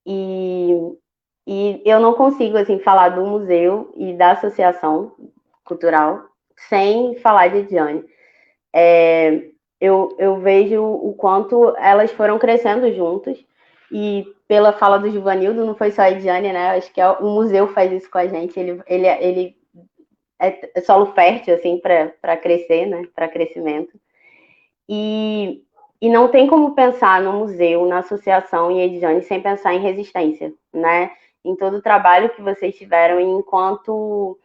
E eu não consigo, assim, falar do museu e da associação cultural sem falar de Ediane. Eu vejo o quanto elas foram crescendo juntas, e pela fala do Givanildo, não foi só a Ediane, né? Acho que o museu faz isso com a gente, ele é solo fértil, assim, para crescer, né? Para crescimento. E não tem como pensar no museu, na associação e Ediane sem pensar em resistência, né? Em todo o trabalho que vocês tiveram, enquanto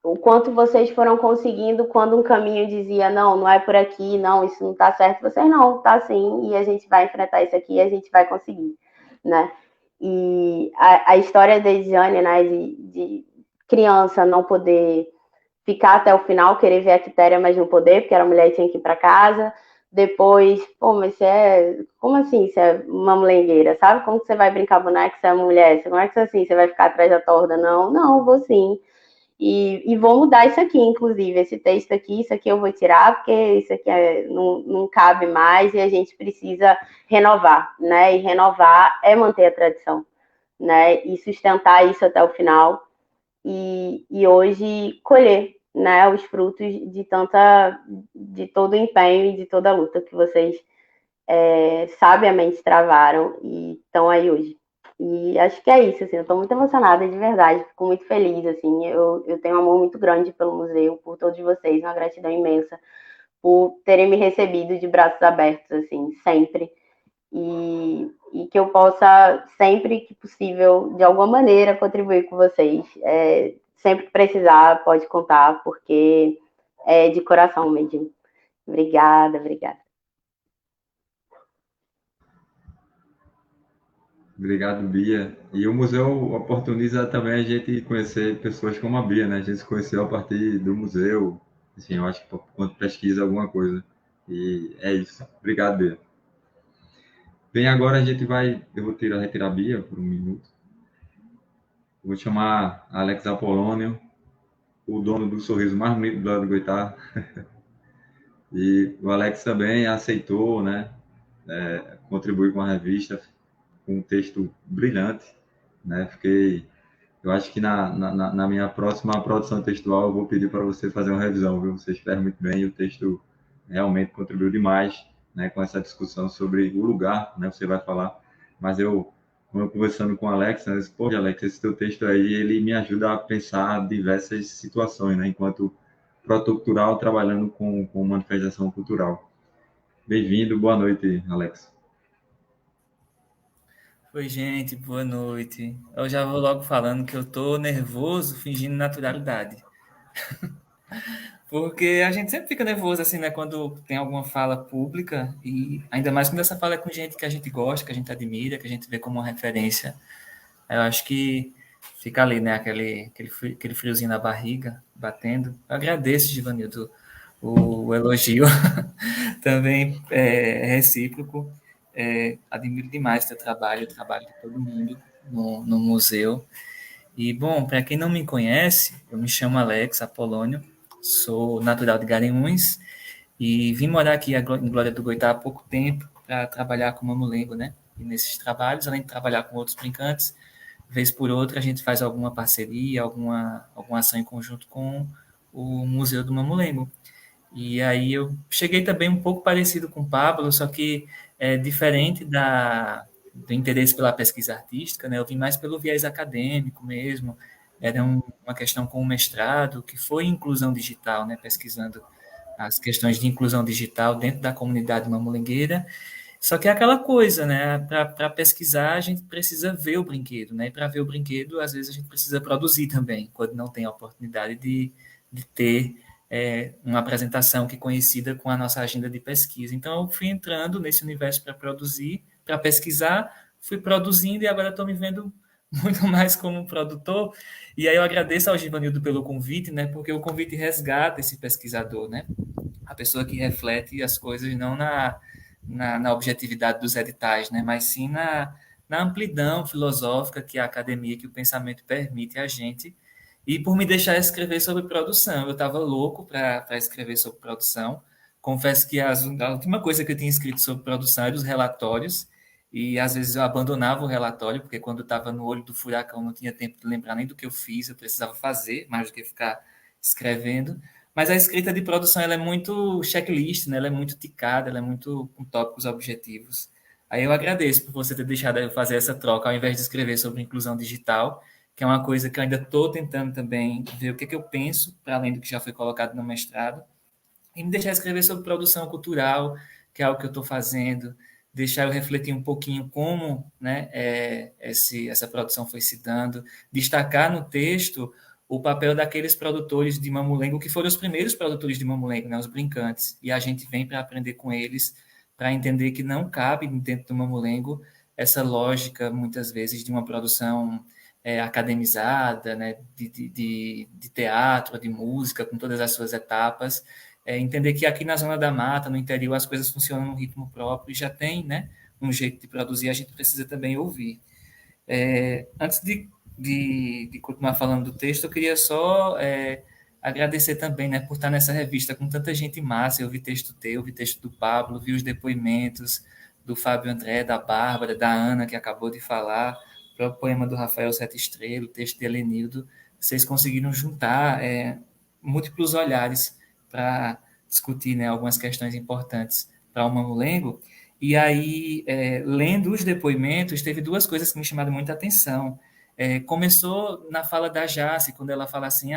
o quanto vocês foram conseguindo quando um caminho dizia, não é por aqui, não, isso não está certo, vocês não, tá sim, e a gente vai enfrentar isso aqui e a gente vai conseguir, né? E a história da Ediane, né, de criança não poder ficar até o final, querer ver a Quitéria, mas não poder, porque era mulher e tinha que ir para casa. Depois, mas como assim, você é uma mulengueira, sabe? Como que você vai brincar boneco, você é mulher? Como é que você assim, você vai ficar atrás da torda? Não, vou sim. E vou mudar isso aqui, inclusive, esse texto aqui, isso aqui eu vou tirar, porque isso aqui não cabe mais e a gente precisa renovar, né? E renovar é manter a tradição, né, e sustentar isso até o final, e hoje colher, né, os frutos de todo o empenho e de toda a luta que vocês sabiamente travaram e estão aí hoje. E acho que é isso, assim, eu estou muito emocionada, de verdade, fico muito feliz, assim, eu tenho um amor muito grande pelo museu, por todos vocês, uma gratidão imensa por terem me recebido de braços abertos, assim, sempre, e que eu possa, sempre que possível, de alguma maneira, contribuir com vocês. Sempre que precisar, pode contar, porque é de coração mesmo. Obrigada, obrigada. Obrigado, Bia. E o museu oportuniza também a gente conhecer pessoas como a Bia, né? A gente se conheceu a partir do museu, assim, eu acho que quando pesquisa alguma coisa. E é isso. Obrigado, Bia. Bem, agora eu vou retirar a Bia por um minuto. Vou chamar Alex Apolônio, o dono do sorriso mais bonito do lado do Goitá. E o Alex também aceitou, né, contribuir com a revista, com um texto brilhante, né? Eu acho que na minha próxima produção textual eu vou pedir para você fazer uma revisão, viu? Você escreve muito bem e o texto realmente contribuiu demais, né, com essa discussão sobre o lugar, né? Você vai falar, mas quando conversando com o Alex, né, eu disse, pô, Alex, esse teu texto aí, ele me ajuda a pensar diversas situações, né, enquanto produtor cultural trabalhando com manifestação cultural. Bem-vindo, boa noite, Alex. Oi, gente, boa noite. Eu já vou logo falando que eu tô nervoso, fingindo naturalidade. Porque a gente sempre fica nervoso, assim, né, quando tem alguma fala pública, e ainda mais quando essa fala é com gente que a gente gosta, que a gente admira, que a gente vê como uma referência. Eu acho que fica ali, né, aquele friozinho na barriga, batendo. Eu agradeço, Givanildo, o elogio. Também é recíproco. Admiro demais o teu trabalho, o trabalho de todo mundo no museu. E, bom, para quem não me conhece, eu me chamo Alex Apolônio, sou natural de Garanhuns e vim morar aqui em Glória do Goitá há pouco tempo para trabalhar com mamulengo, né? E nesses trabalhos, além de trabalhar com outros brincantes, vez por outra a gente faz alguma parceria, alguma ação em conjunto com o Museu do Mamulengo. E aí eu cheguei também um pouco parecido com o Pablo, só que diferente do interesse pela pesquisa artística, né? Eu vim mais pelo viés acadêmico mesmo, era uma questão com o mestrado, que foi inclusão digital, né? Pesquisando as questões de inclusão digital dentro da comunidade mamulengueira. Só que é aquela coisa, né? Para pesquisar, a gente precisa ver o brinquedo, né? E para ver o brinquedo, às vezes a gente precisa produzir também, quando não tem a oportunidade de ter uma apresentação que coincida com a nossa agenda de pesquisa. Então, eu fui entrando nesse universo para produzir, para pesquisar, fui produzindo e agora estou me vendo muito mais como produtor. E aí eu agradeço ao Givanildo pelo convite, né? Porque o convite resgata esse pesquisador, né? A pessoa que reflete as coisas não na objetividade dos editais, né? Mas sim na amplidão filosófica que a academia, que o pensamento permite a gente e por me deixar escrever sobre produção. Eu estava louco para escrever sobre produção. Confesso que a última coisa que eu tinha escrito sobre produção era os relatórios, e às vezes eu abandonava o relatório, porque quando eu estava no olho do furacão não tinha tempo de lembrar nem do que eu fiz, eu precisava fazer, mais do que ficar escrevendo. Mas a escrita de produção ela é muito checklist, né? Ela é muito ticada, ela é muito com tópicos objetivos. Aí eu agradeço por você ter deixado eu fazer essa troca, ao invés de escrever sobre inclusão digital, que é uma coisa que eu ainda estou tentando também ver o que eu penso, para além do que já foi colocado no mestrado, e me deixar escrever sobre produção cultural, que é algo que eu estou fazendo, deixar eu refletir um pouquinho como, né, essa produção foi se dando, destacar no texto o papel daqueles produtores de mamulengo, que foram os primeiros produtores de mamulengo, né, os brincantes, e a gente vem para aprender com eles, para entender que não cabe dentro do mamulengo essa lógica, muitas vezes, de uma produção academizada, né, de teatro, de música, com todas as suas etapas, entender que aqui na Zona da Mata, no interior, as coisas funcionam num ritmo próprio e já tem, né, um jeito de produzir, a gente precisa também ouvir. Antes de continuar falando do texto, eu queria só agradecer também, né, por estar nessa revista com tanta gente massa. Eu vi texto teu, vi texto do Pablo, vi os depoimentos do Fábio André, da Bárbara, da Ana, que acabou de falar, próprio poema do Rafael Sete Estrela, o texto de Helenildo, vocês conseguiram juntar múltiplos olhares para discutir, né, algumas questões importantes para o Mamulengo. E aí, lendo os depoimentos, teve duas coisas que me chamaram muita atenção. Começou na fala da Jace, quando ela fala assim,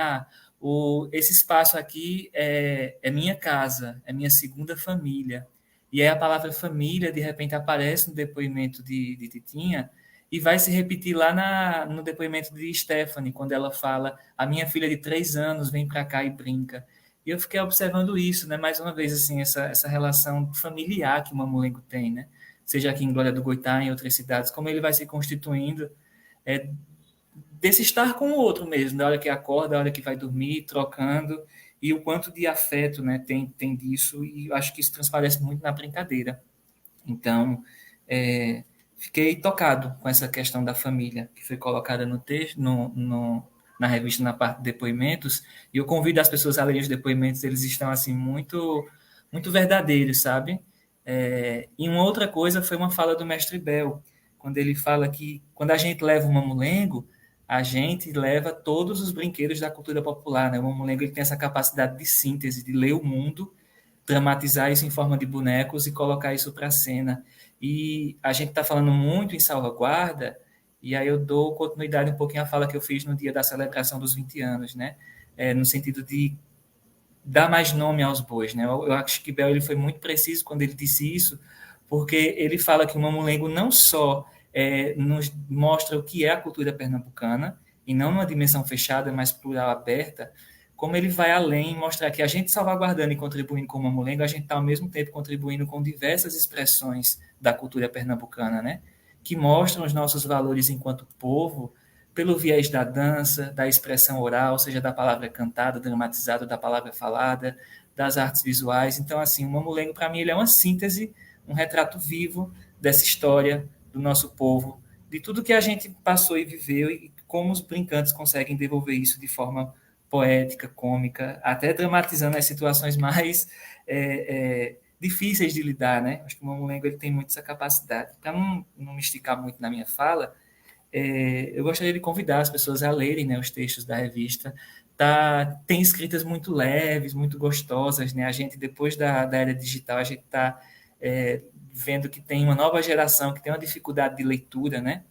esse espaço aqui é minha casa, é minha segunda família. E aí a palavra família, de repente, aparece no depoimento de Titinha e vai se repetir lá no depoimento de Stephanie, quando ela fala, a minha filha de 3 anos vem para cá e brinca. E eu fiquei observando isso, né? Mais uma vez, assim, essa relação familiar que o Mamulengo tem, né? Seja aqui em Glória do Goitá, em outras cidades, como ele vai se constituindo desse estar com o outro mesmo, da hora que acorda, da hora que vai dormir, trocando, e o quanto de afeto, né, tem disso, e eu acho que isso transparece muito na brincadeira. Então, fiquei tocado com essa questão da família, que foi colocada no texto, na revista, na parte de depoimentos, e eu convido as pessoas a lerem os depoimentos, eles estão, assim, muito, muito verdadeiros, sabe? E uma outra coisa foi uma fala do Mestre Bel, quando ele fala que, quando a gente leva o Mamulengo, a gente leva todos os brinquedos da cultura popular, né? O Mamulengo, ele tem essa capacidade de síntese, de ler o mundo, dramatizar isso em forma de bonecos e colocar isso para a cena. E a gente está falando muito em salvaguarda, e aí eu dou continuidade um pouquinho à fala que eu fiz no dia da celebração dos 20 anos, né? No sentido de dar mais nome aos bois, né? Eu acho que Bel, ele foi muito preciso quando ele disse isso, porque ele fala que o Mamulengo não só nos mostra o que é a cultura pernambucana, e não numa dimensão fechada, mas plural, aberta, como ele vai além e mostrar que a gente salvaguardando e contribuindo com o Mamulengo, a gente está ao mesmo tempo contribuindo com diversas expressões da cultura pernambucana, né? Que mostram os nossos valores enquanto povo, pelo viés da dança, da expressão oral, seja da palavra cantada, dramatizada, da palavra falada, das artes visuais. Então, assim, o Mamulengo, para mim, ele é uma síntese, um retrato vivo dessa história do nosso povo, de tudo que a gente passou e viveu e como os brincantes conseguem devolver isso de forma poética, cômica, até dramatizando as situações mais difíceis de lidar, né? Acho que o Mamulengo, ele tem muito essa capacidade. Para não me esticar muito na minha fala, eu gostaria de convidar as pessoas a lerem, né, os textos da revista. Tem escritas muito leves, muito gostosas, né? A gente, depois da era digital, a gente está vendo que tem uma nova geração que tem uma dificuldade de leitura, né?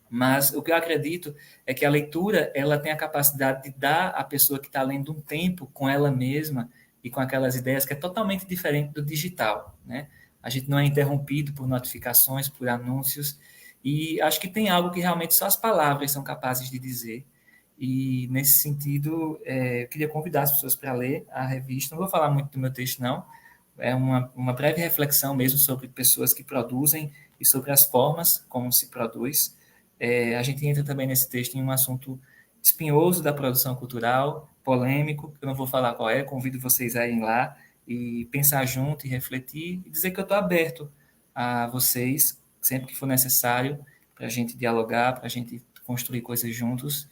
Mas o que eu acredito é que a leitura, ela tem a capacidade de dar à pessoa que está lendo um tempo com ela mesma e com aquelas ideias que é totalmente diferente do digital, né? A gente não é interrompido por notificações, por anúncios, e acho que tem algo que realmente só as palavras são capazes de dizer. E, nesse sentido, eu queria convidar as pessoas para ler a revista. Não vou falar muito do meu texto, não. É uma breve reflexão mesmo sobre pessoas que produzem e sobre as formas como se produz. A gente entra também nesse texto em um assunto espinhoso da produção cultural, polêmico, eu não vou falar qual convido vocês a irem lá e pensar junto e refletir e dizer que eu estou aberto a vocês, sempre que for necessário, para a gente dialogar, para a gente construir coisas juntos.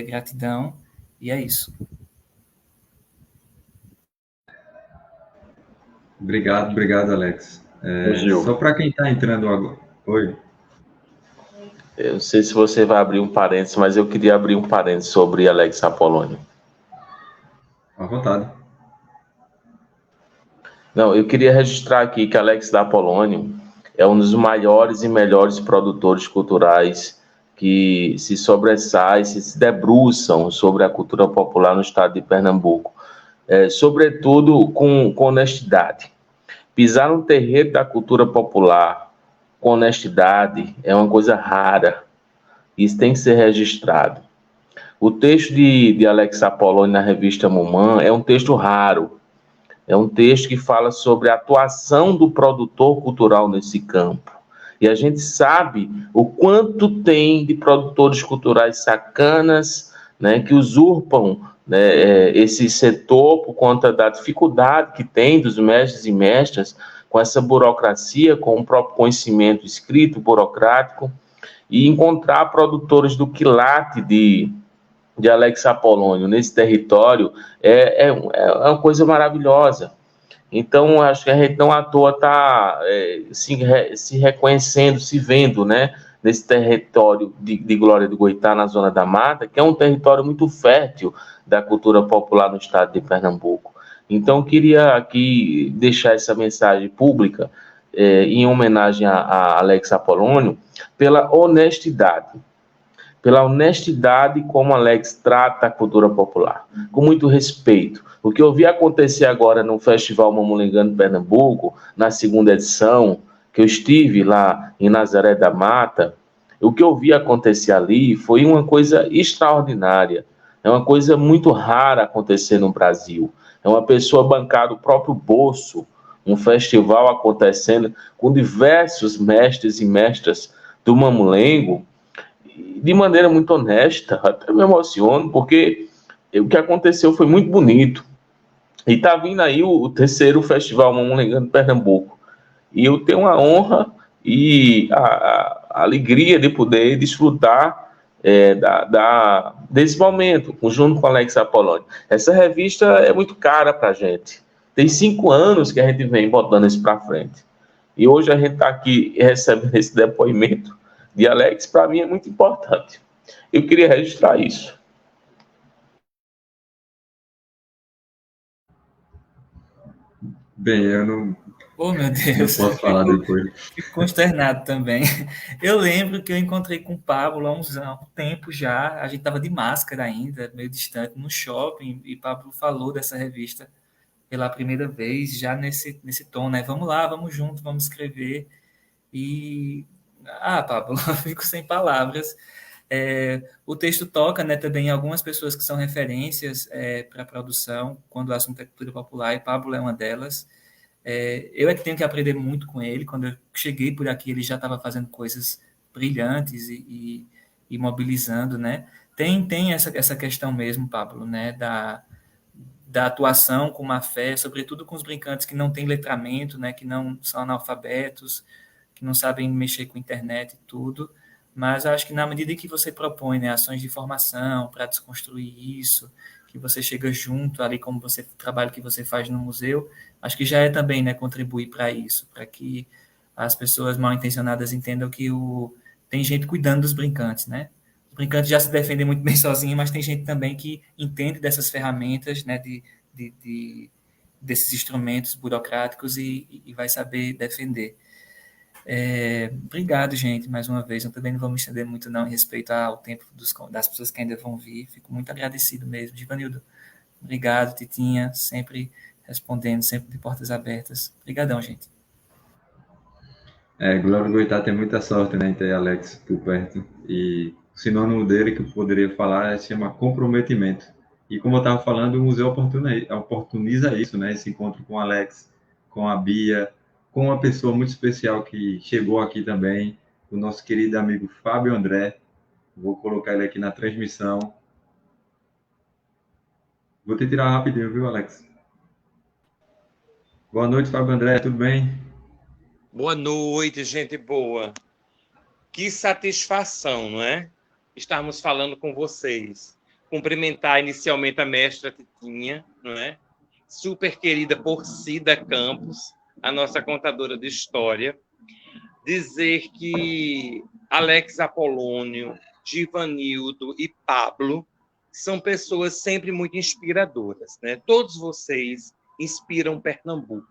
Gratidão, e é isso. Obrigado, Alex. Só para quem está entrando agora. Oi. Eu não sei se você vai abrir um parênteses, mas eu queria abrir um parênteses sobre Alex Apolônio. À vontade. Não, eu queria registrar aqui que Alex da Apolônio é um dos maiores e melhores produtores culturais que se sobressaem, se debruçam sobre a cultura popular no estado de Pernambuco. Sobretudo com honestidade. Pisar no terreiro da cultura popular com honestidade é uma coisa rara. Isso tem que ser registrado. O texto de Alex Apolônio na revista Mumã é um texto raro. É um texto que fala sobre a atuação do produtor cultural nesse campo. E a gente sabe o quanto tem de produtores culturais sacanas, né, que usurpam, né, esse setor por conta da dificuldade que tem dos mestres e mestras com essa burocracia, com o próprio conhecimento escrito, burocrático, e encontrar produtores do quilate de Alex Apolônio nesse território é uma coisa maravilhosa. Então, acho que a gente não à toa está se reconhecendo, se vendo, né, nesse território de Glória do Goitá, na Zona da Mata, que é um território muito fértil da cultura popular no estado de Pernambuco. Então, eu queria aqui deixar essa mensagem pública, em homenagem a Alex Apolônio, pela honestidade como Alex trata a cultura popular, com muito respeito. O que eu vi acontecer agora no Festival Mamulengano Pernambuco, na segunda edição, que eu estive lá em Nazaré da Mata, o que eu vi acontecer ali foi uma coisa extraordinária, é uma coisa muito rara acontecer no Brasil. É uma pessoa bancar do próprio bolso, um festival acontecendo com diversos mestres e mestras do mamulengo, de maneira muito honesta. Até me emociono, porque o que aconteceu foi muito bonito. E está vindo aí o terceiro Festival Mamulengano Pernambuco. E eu tenho a honra e a alegria de poder desfrutar desse momento, junto com Alex Apolônio. Essa revista é muito cara para a gente. Tem 5 anos que a gente vem botando isso para frente. E hoje a gente está aqui recebendo esse depoimento de Alex, para mim é muito importante. Eu queria registrar isso. Bem, eu não, Oh, meu não Deus, posso falar depois. fico consternado também. Eu lembro que eu encontrei com o Pablo há um tempo já, a gente estava de máscara ainda, meio distante, no shopping, e Pablo falou dessa revista pela primeira vez, já nesse tom, né? Vamos lá, vamos juntos, vamos escrever. E, Pablo, eu fico sem palavras. O texto toca, né, também em algumas pessoas que são referências para a produção, quando o assunto é cultura popular, e Pablo é uma delas. Eu é que tenho que aprender muito com ele. Quando eu cheguei por aqui, ele já estava fazendo coisas brilhantes e mobilizando, né? Tem essa questão mesmo, Pablo, né, da atuação com má fé, sobretudo com os brincantes que não têm letramento, né, que não são analfabetos, que não sabem mexer com internet e tudo, mas acho que na medida que você propõe, né, ações de formação para desconstruir isso, que você chega junto ali, como o trabalho que você faz no museu, acho que já é também, né, contribuir para isso, para que as pessoas mal intencionadas entendam que tem gente cuidando dos brincantes, né? Os brincantes já se defendem muito bem sozinhos, mas tem gente também que entende dessas ferramentas, né, desses instrumentos burocráticos e vai saber defender. Obrigado, gente, mais uma vez. Eu também não vou me estender muito, não, em respeito ao tempo das pessoas que ainda vão vir. Fico muito agradecido mesmo. Givanildo, obrigado, Titinha, sempre respondendo, sempre de portas abertas. Obrigadão, gente. Glória Goitá tem muita sorte, né, em ter Alex por perto. E o sinônimo dele que eu poderia falar se chama comprometimento. E como eu estava falando, o museu oportuniza isso, né, esse encontro com o Alex, com a Bia, com uma pessoa muito especial que chegou aqui também, o nosso querido amigo Fábio André. Vou colocar ele aqui na transmissão. Vou te tirar rapidinho, viu, Alex? Boa noite, Fábio André, tudo bem? Boa noite, gente boa. Que satisfação, não é? Estarmos falando com vocês. Cumprimentar inicialmente a mestra Titinha, não é? Super querida por Cida Campos, a nossa contadora de história. Dizer que Alex Apolônio, Givanildo e Pablo são pessoas sempre muito inspiradoras, né? Todos vocês inspiram Pernambuco,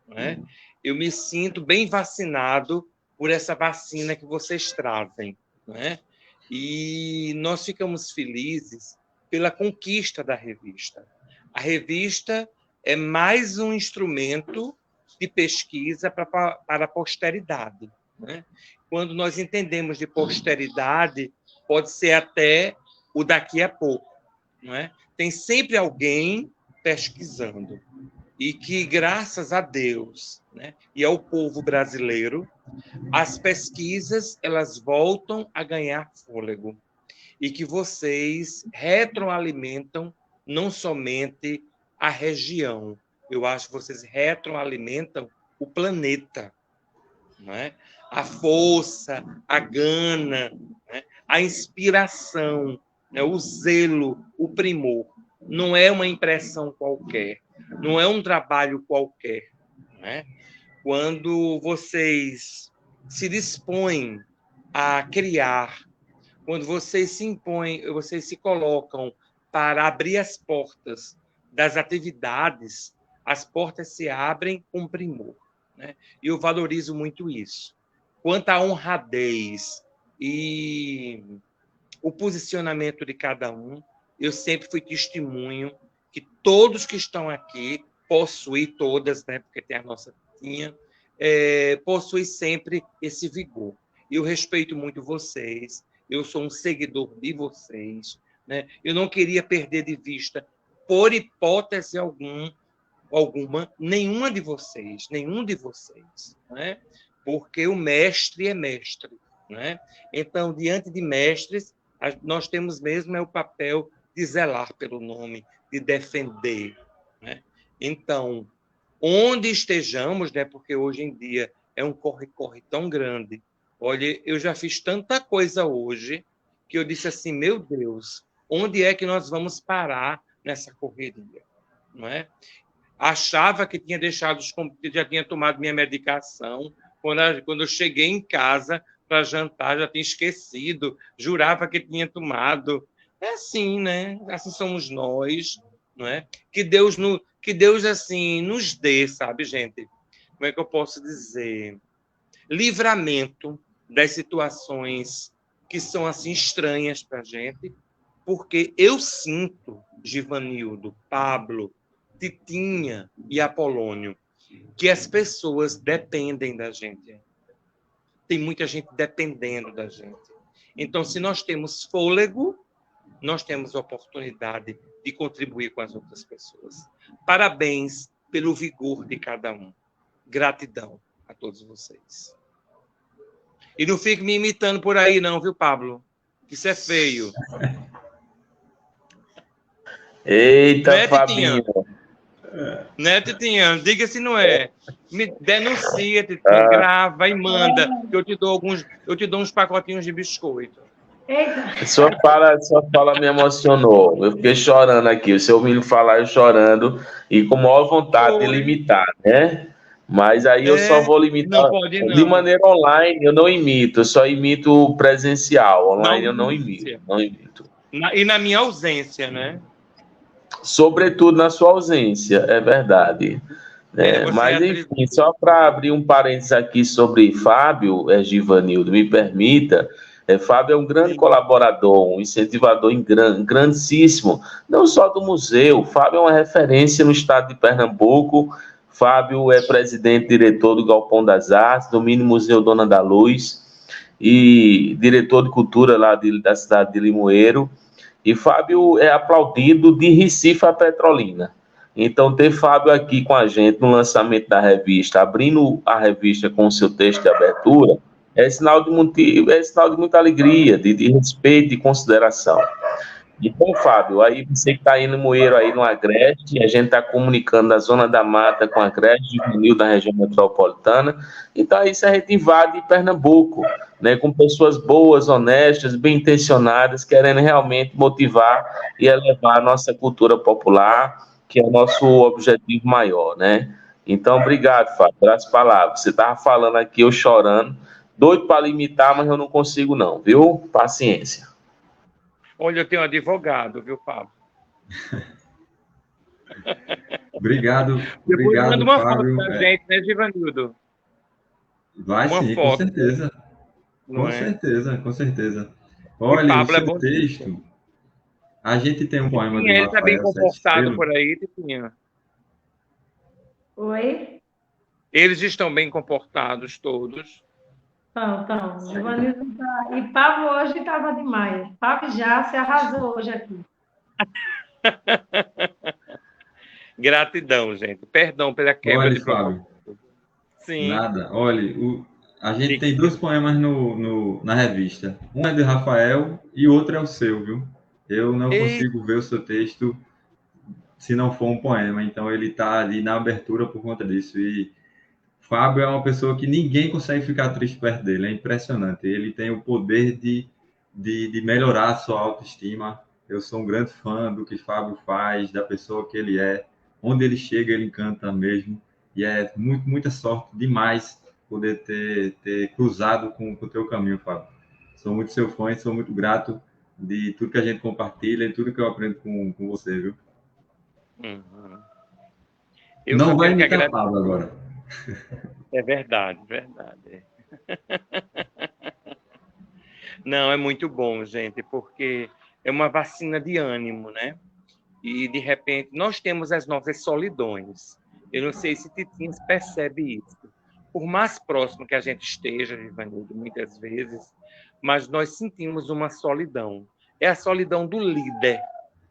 né? Eu me sinto bem vacinado por essa vacina que vocês trazem, né? E nós ficamos felizes pela conquista da revista. A revista é mais um instrumento de pesquisa para a posteridade, né? Quando nós entendemos de posteridade, pode ser até o daqui a pouco, não é? Tem sempre alguém pesquisando. E que, graças a Deus, né, e ao povo brasileiro, as pesquisas elas voltam a ganhar fôlego. E que vocês retroalimentam não somente a região, eu acho que vocês retroalimentam o planeta, não é? A força, a gana, né? A inspiração, né? O zelo, o primor. Não é uma impressão qualquer, não é um trabalho qualquer, né? Quando vocês se dispõem a criar, quando vocês se impõem, vocês se colocam para abrir as portas das atividades, as portas se abrem com primor, né? E eu valorizo muito isso. Quanto à honradez e o posicionamento de cada um, eu sempre fui testemunho que todos que estão aqui possuem, todas, né, porque tem a nossa tinha, possuem sempre esse vigor. Eu respeito muito vocês, eu sou um seguidor de vocês, né? Eu não queria perder de vista, por hipótese alguma, nenhum de vocês, né? Porque o mestre é mestre, né? Então, diante de mestres, nós temos mesmo o papel de zelar pelo nome, de defender, né? Então, onde estejamos, né? Porque hoje em dia é um corre-corre tão grande. Olha, eu já fiz tanta coisa hoje que eu disse assim, meu Deus, onde é que nós vamos parar nessa correria, não é? Achava que tinha deixado, já tinha tomado minha medicação. Quando eu cheguei em casa para jantar, já tinha esquecido, jurava que tinha tomado. É assim, né? Assim somos nós, não é? Que Deus assim nos dê, sabe, gente? Como é que eu posso dizer? Livramento das situações que são assim estranhas para a gente, porque eu sinto, Givanildo, Pablo, Titinha e Apolônio, que as pessoas dependem da gente. Tem muita gente dependendo da gente. Então, se nós temos fôlego, nós temos a oportunidade de contribuir com as outras pessoas. Parabéns pelo vigor de cada um. Gratidão a todos vocês. E não fique me imitando por aí, não, viu, Pablo? Isso é feio. Eita, Né, Fabinho. Né, Titinha? Diga se não é. Me denuncia, Titinha, grava e manda, que eu te dou uns pacotinhos de biscoito. Eita. Sua fala me emocionou. Eu fiquei chorando aqui. O seu ouvindo falar, eu chorando, e com maior vontade de limitar, né? Mas aí eu só vou limitar. Não pode, não. De maneira online, eu não imito, eu só imito presencial. Online eu não imito. E na minha ausência, né? Sobretudo na sua ausência, é verdade. Mas, enfim, só para abrir um parênteses aqui sobre Fábio, Givanildo, me permita. Fábio é um grande colaborador, um incentivador grandíssimo, não só do museu. Fábio é uma referência no estado de Pernambuco. Fábio é presidente e diretor do Galpão das Artes, do Mini Museu Dona da Luz, e diretor de cultura lá da cidade de Limoeiro. E Fábio é aplaudido de Recife a Petrolina. Então, ter Fábio aqui com a gente no lançamento da revista, abrindo a revista com o seu texto de abertura, é sinal de muita alegria, de respeito e consideração. Então, Fábio, aí você que está indo no Moeiro, aí no Agreste, a gente está comunicando da Zona da Mata com a Agreste Juvenil da região metropolitana. Então, aí a gente invade Pernambuco, né, com pessoas boas, honestas, bem intencionadas, querendo realmente motivar e elevar a nossa cultura popular, que é o nosso objetivo maior, né? Então, obrigado, Fábio, pelas palavras. Você estava falando aqui, eu chorando, doido para limitar, mas eu não consigo não, viu? Paciência. Olha, eu tenho um advogado, viu, Pablo? Obrigado, manda uma Fábio. Foto pra gente, né, Givanildo? Vai uma sim, foto, com certeza. Com certeza. Olha, Pablo o seu texto, a gente tem um poema do Titinha, ele está bem Rafael comportado por aí, Titinha? Oi? Eles estão bem comportados todos. Então, Givanildo tá... E Pablo hoje estava demais. Pablo já se arrasou hoje aqui. Gratidão, gente. Perdão pela quebra de Fábio. Sim. Nada. Olha, a gente tem 2 poemas na revista. Um é de Rafael e o outro é o seu, viu? Eu não consigo ver o seu texto se não for um poema. Então, ele está ali na abertura por conta disso. E Fábio é uma pessoa que ninguém consegue ficar triste perto dele, é impressionante. Ele tem o poder de melhorar a sua autoestima. Eu sou um grande fã do que Fábio faz, da pessoa que ele é. Onde ele chega, ele encanta mesmo. E é muita sorte demais poder ter cruzado com o teu caminho, Fábio. Sou muito seu fã e sou muito grato de tudo que a gente compartilha e tudo que eu aprendo com você, viu? Uhum. Eu Não só vai tenho que imitar agradecer. Pablo agora. É verdade, verdade. Não, é muito bom, gente, porque é uma vacina de ânimo, né? E, de repente, nós temos as nossas solidões. Eu não sei se Titinha percebe isso. Por mais próximo que a gente esteja, Ivanildo, muitas vezes, mas nós sentimos uma solidão. É a solidão do líder,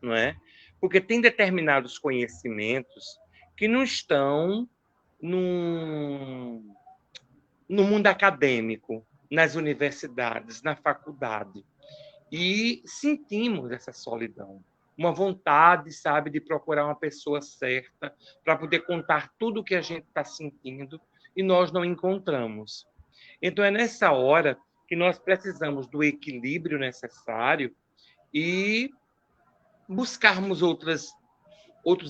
não é? Porque tem determinados conhecimentos que não estão num, no mundo acadêmico, nas universidades, na faculdade. E sentimos essa solidão. Uma vontade, sabe, de procurar uma pessoa certa para poder contar tudo o que a gente está sentindo e nós não encontramos. Então, é nessa hora que nós precisamos do equilíbrio necessário e buscarmos outros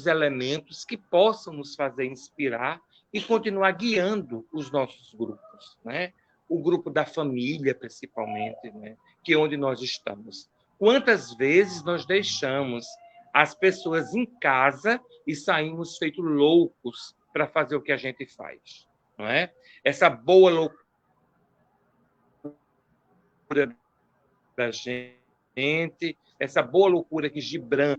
elementos que possam nos fazer inspirar e continuar guiando os nossos grupos, né? O grupo da família, principalmente, né? Que é onde nós estamos. Quantas vezes nós deixamos as pessoas em casa e saímos feito loucos para fazer o que a gente faz, não é? Essa boa loucura da gente, essa boa loucura que o Gibran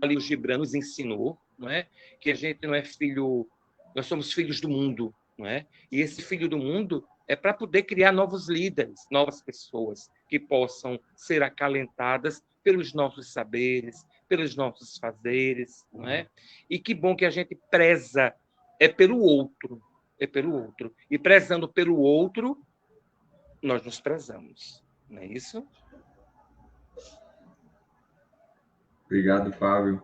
nos ensinou, não é? Que a gente não é filho, nós somos filhos do mundo, não é? E esse filho do mundo é para poder criar novos líderes, novas pessoas que possam ser acalentadas pelos nossos saberes, pelos nossos fazeres, não é? E que bom que a gente preza pelo outro, é pelo outro. E prezando pelo outro, nós nos prezamos, não é isso? Obrigado, Fábio.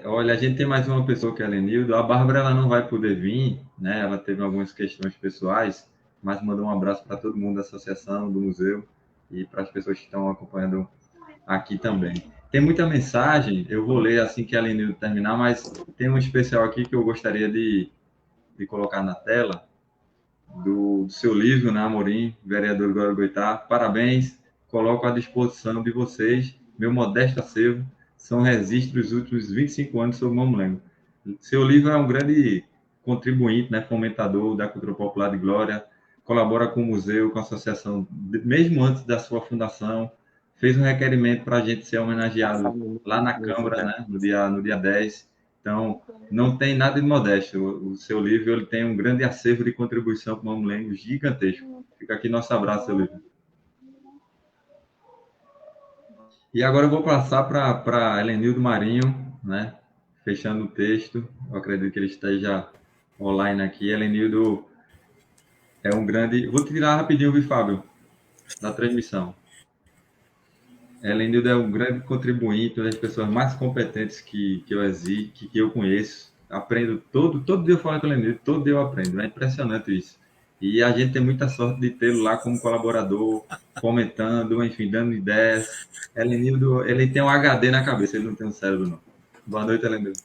Olha, a gente tem mais uma pessoa que é a Lenildo. A Bárbara ela não vai poder vir, né? Ela teve algumas questões pessoais, mas mandou um abraço para todo mundo da associação, do museu e para as pessoas que estão acompanhando aqui também. Tem muita mensagem, eu vou ler assim que a Lenildo terminar, mas tem um especial aqui que eu gostaria de colocar na tela, do seu livro, né, Amorim, vereador Glória Goitá. Parabéns, coloco à disposição de vocês, meu modesto acervo, são registros dos últimos 25 anos sobre o Mamulengo. Seu livro é um grande contribuinte, né, fomentador da cultura popular de Glória, colabora com o museu, com a associação, mesmo antes da sua fundação, fez um requerimento para a gente ser homenageado lá na Câmara, né, no dia 10. Então, não tem nada de modesto. O seu livro ele tem um grande acervo de contribuição para o Mamulengo gigantesco. Fica aqui nosso abraço, seu livro. E agora eu vou passar para Helenildo Marinho, né? Fechando o texto. Eu acredito que ele esteja online aqui. Helenildo é um grande. Vou tirar rapidinho, viu, Fábio, da transmissão. Helenildo é um grande contribuinte, uma das pessoas mais competentes que eu existe, que eu conheço. Aprendo todo dia eu falo com o Helenildo, todo dia eu aprendo. É impressionante isso. E a gente tem muita sorte de tê-lo lá como colaborador, comentando, enfim, dando ideias. Helenildo, ele tem um HD na cabeça, ele não tem um cérebro, não. Boa noite, Helenildo.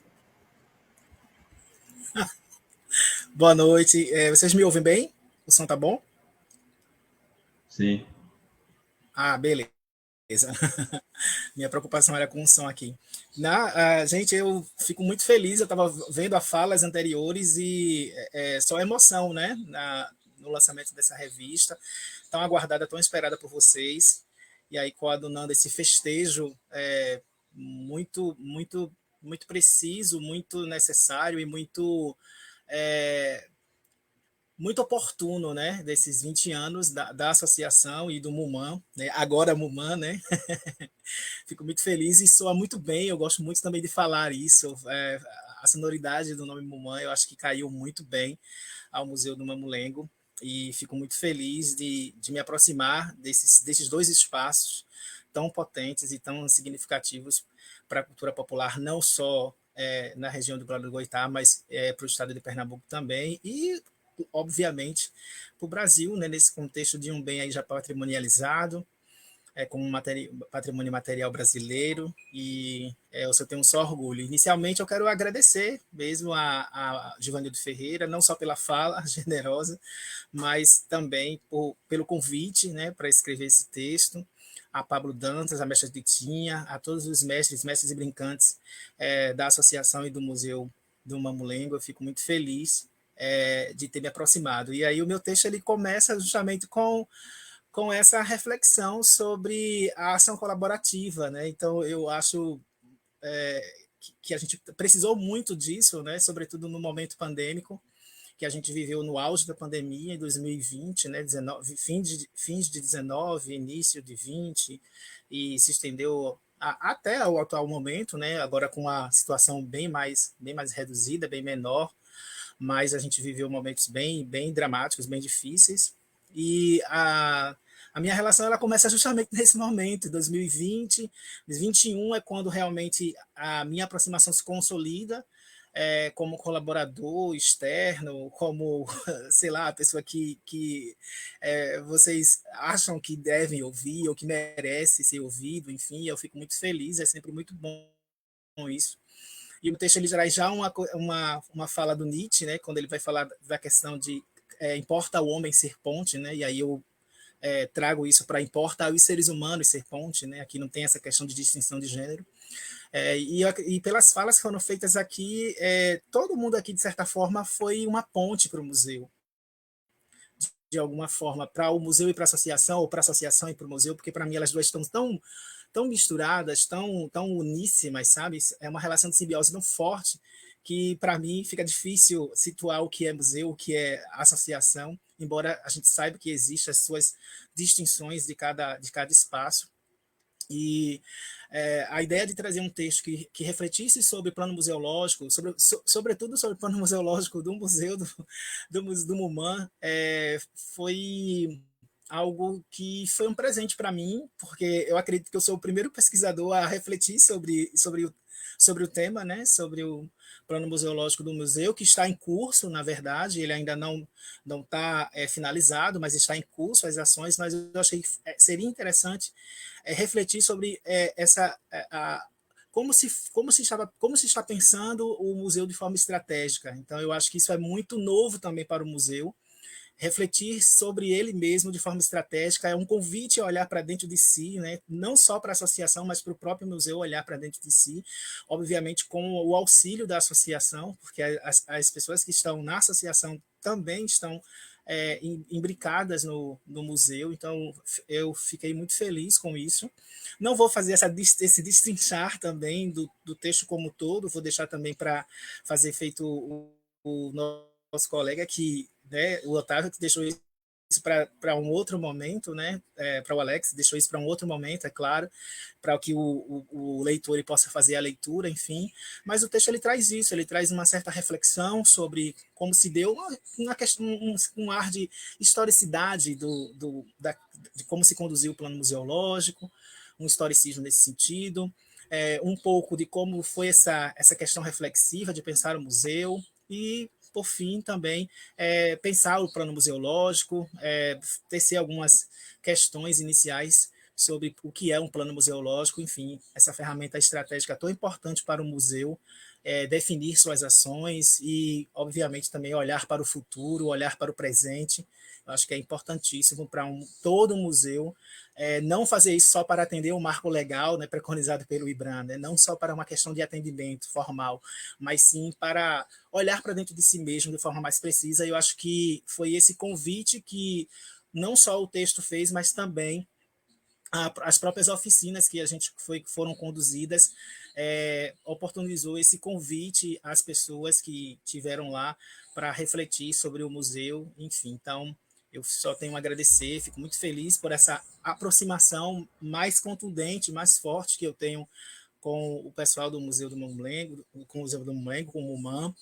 Boa noite. Vocês me ouvem bem? O som tá bom? Sim. Ah, beleza. Minha preocupação era com o som aqui. Gente, eu fico muito feliz. Eu estava vendo as falas anteriores e só emoção, né? No lançamento dessa revista, tão aguardada, tão esperada por vocês. E aí, coadunando esse festejo muito, muito, muito preciso, muito necessário e muito oportuno, né, desses 20 anos da associação e do MUMAN, né, agora MUMAN, né, fico muito feliz e soa muito bem, eu gosto muito também de falar isso, a sonoridade do nome MUMAN eu acho que caiu muito bem ao Museu do Mamulengo e fico muito feliz de me aproximar desses dois espaços tão potentes e tão significativos para a cultura popular, não só na região do Glória do Goitá, mas para o estado de Pernambuco também, e obviamente para o Brasil, né, nesse contexto de um bem aí já patrimonializado, como patrimônio material brasileiro, e eu só tenho só orgulho. Inicialmente, eu quero agradecer mesmo a Givanildo Ferreira, não só pela fala generosa, mas também pelo convite, né, para escrever esse texto, a Pablo Dantas, a mestra Titinha, a todos os mestres e brincantes da associação e do Museu do Mamulengo. Eu fico muito feliz de ter me aproximado. E aí o meu texto ele começa justamente com essa reflexão sobre a ação colaborativa, né? Então, eu acho que a gente precisou muito disso, né? Sobretudo no momento pandêmico, que a gente viveu no auge da pandemia em 2020, né? Fins de 19, início de 20, e se estendeu até o atual momento, né? Agora com a situação bem mais reduzida, bem menor, mas a gente viveu momentos bem dramáticos, bem difíceis, e a minha relação ela começa justamente nesse momento, 2020, 2021 é quando realmente a minha aproximação se consolida, como colaborador externo, como, sei lá, a pessoa que vocês acham que devem ouvir ou que merece ser ouvido, enfim, eu fico muito feliz, é sempre muito bom isso. E o texto ele traz já uma fala do Nietzsche, né, quando ele vai falar da questão de importa ao homem ser ponte, né, e aí eu trago isso para importa aos seres humanos ser ponte, né, aqui não tem essa questão de distinção de gênero. E pelas falas que foram feitas aqui, todo mundo aqui, de certa forma, foi uma ponte para o museu, de alguma forma, para o museu e para a associação, ou para a associação e para o museu, porque para mim elas duas estão tão misturadas, tão uníssimas, sabe? É uma relação de simbiose tão forte que, para mim, fica difícil situar o que é museu, o que é associação, embora a gente saiba que existem as suas distinções de cada espaço. E a ideia de trazer um texto que refletisse sobre o plano museológico, sobretudo sobre o plano museológico do Museu do MUMAN, foi algo que foi um presente para mim, porque eu acredito que eu sou o primeiro pesquisador a refletir sobre o tema, né, sobre o plano museológico do museu, que está em curso, na verdade, ele ainda não está finalizado, mas está em curso as ações, mas eu achei que seria interessante refletir sobre como se está pensando o museu de forma estratégica. Então, eu acho que isso é muito novo também para o museu. Refletir sobre ele mesmo de forma estratégica é um convite a olhar para dentro de si, né? Não só para a associação, mas para o próprio museu olhar para dentro de si, obviamente com o auxílio da associação, porque as pessoas que estão na associação também estão imbricadas no museu, então eu fiquei muito feliz com isso. Não vou fazer esse destrinchar também do texto como todo, vou deixar também para fazer feito o nosso colega que, né, o Otávio, que deixou isso para um outro momento, né, para o Alex, deixou isso para um outro momento, é claro, para que o leitor ele possa fazer a leitura, enfim, mas o texto ele traz isso, ele traz uma certa reflexão sobre como se deu um ar de historicidade de como se conduziu o plano museológico, um historicismo nesse sentido, um pouco de como foi essa questão reflexiva de pensar o museu e, por fim, também pensar o plano museológico, tecer algumas questões iniciais sobre o que é um plano museológico, enfim, essa ferramenta estratégica tão importante para o museu, definir suas ações e, obviamente, também olhar para o futuro, olhar para o presente. Eu acho que é importantíssimo para todo museu, não fazer isso só para atender o marco legal, né, preconizado pelo IBRAM, né, não só para uma questão de atendimento formal, mas sim para olhar para dentro de si mesmo de forma mais precisa. E eu acho que foi esse convite que não só o texto fez, mas também as próprias oficinas que foram conduzidas oportunizou esse convite às pessoas que tiveram lá para refletir sobre o museu, enfim. Então, eu só tenho a agradecer, fico muito feliz por essa aproximação mais contundente, mais forte que eu tenho com o pessoal do Museu do Mamulengo, com o Museu do Mamulengo, com o MUMAN,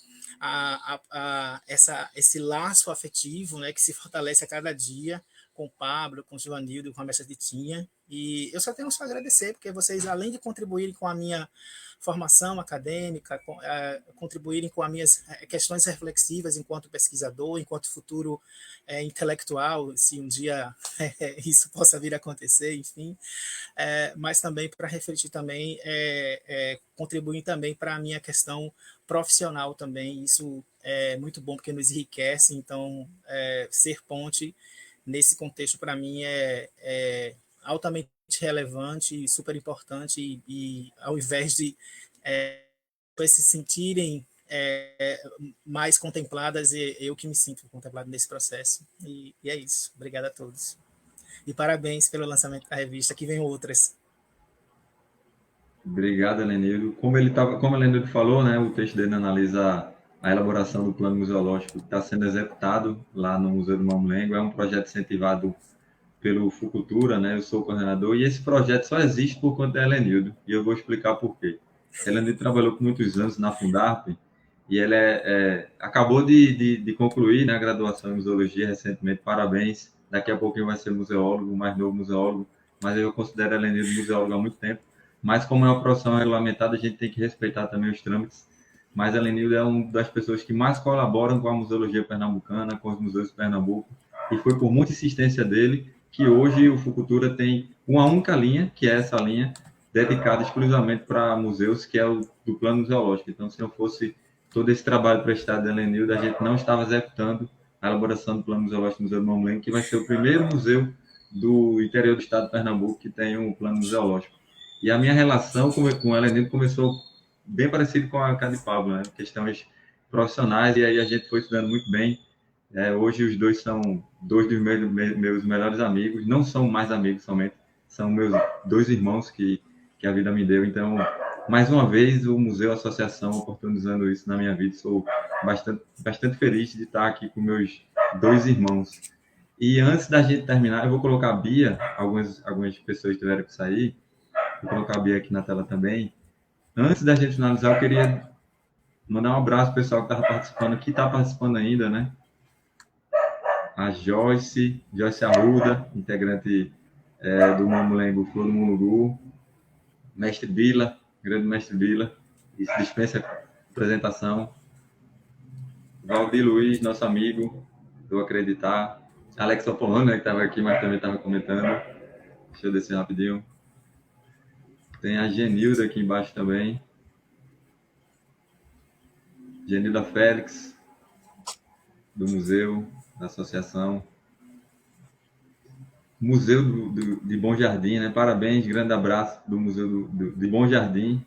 esse laço afetivo, né, que se fortalece a cada dia com o Pablo, com o Givanildo, com a mestra Titinha, E eu só tenho só a agradecer, porque vocês, além de contribuírem com a minha formação acadêmica, contribuírem com as minhas questões reflexivas enquanto pesquisador, enquanto futuro intelectual, se um dia isso possa vir a acontecer, enfim, mas também para refletir também, contribuir também para a minha questão profissional também. Isso é muito bom, porque nos enriquece. Então, ser ponte nesse contexto, para mim, é altamente relevante e super importante, e ao invés de se sentirem mais contempladas, eu que me sinto contemplado nesse processo. E é isso. Obrigado a todos. E parabéns pelo lançamento da revista, que vem outras. Obrigado, Helenildo. Como o Helenildo falou, né, o texto dele analisa a elaboração do plano museológico que está sendo executado lá no Museu do Mamulengo. É um projeto incentivado pelo Fucultura, né? Eu sou o coordenador, e esse projeto só existe por conta da Helenildo, e eu vou explicar por quê. A Helenildo trabalhou por muitos anos na Fundarp, e ela acabou de concluir, né, a graduação em museologia recentemente. Parabéns. Daqui a pouquinho vai ser museólogo, o mais novo museólogo, mas eu considero a Helenildo museóloga há muito tempo. Mas como é uma profissão regulamentada, a gente tem que respeitar também os trâmites. Mas a Helenildo é uma das pessoas que mais colaboram com a museologia pernambucana, com os museus de Pernambuco, e foi por muita insistência dele que hoje o Fucultura tem uma única linha, que é essa linha, dedicada exclusivamente para museus, que é o do plano museológico. Então, se não fosse todo esse trabalho prestado da Helenildo, a gente não estava executando a elaboração do plano museológico do Museu do Mamulengo, que vai ser o primeiro museu do interior do estado de Pernambuco que tem um plano museológico. E a minha relação com a Helenildo começou bem parecido com a de Pablo, né? Questões profissionais, e aí a gente foi estudando muito bem. Hoje os dois são dois dos meus melhores amigos, não são mais amigos somente, são meus dois irmãos que a vida me deu. Então, mais uma vez, o Museu Associação oportunizando isso na minha vida. Sou bastante feliz de estar aqui com meus dois irmãos. E antes da gente terminar, eu vou colocar a Bia, algumas pessoas tiveram que sair, vou colocar a Bia aqui na tela também. Antes da gente finalizar, eu queria mandar um abraço ao pessoal que estava participando, que está participando ainda, né? A Joyce Arruda, integrante do Mamulengo Flor do Mulungu, Mestre Bila, grande Mestre Bila, isso dispensa apresentação. Valdir Luiz, nosso amigo, do Acreditar. Alex Apolônio, né, que estava aqui, mas também estava comentando. Deixa eu descer rapidinho. Tem a Genilda aqui embaixo também. Genilda Félix, do museu, da associação. Museu de Bom Jardim, né? Parabéns, grande abraço do Museu de Bom Jardim.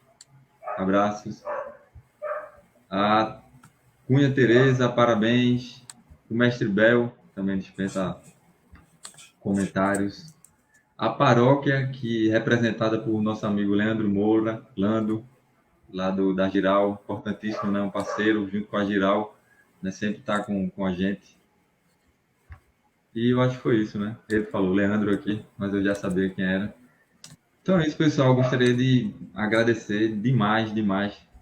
Abraços. A Cunha Tereza, parabéns. O Mestre Bel também dispensa comentários. A paróquia, que é representada por nosso amigo Leandro Moura, Lando, lá da Giral, importantíssimo, né? Um parceiro, junto com a Giral, né? Sempre está com a gente. E eu acho que foi isso, né? Ele falou Leandro aqui, mas eu já sabia quem era. Então é isso, pessoal. Eu gostaria de agradecer demais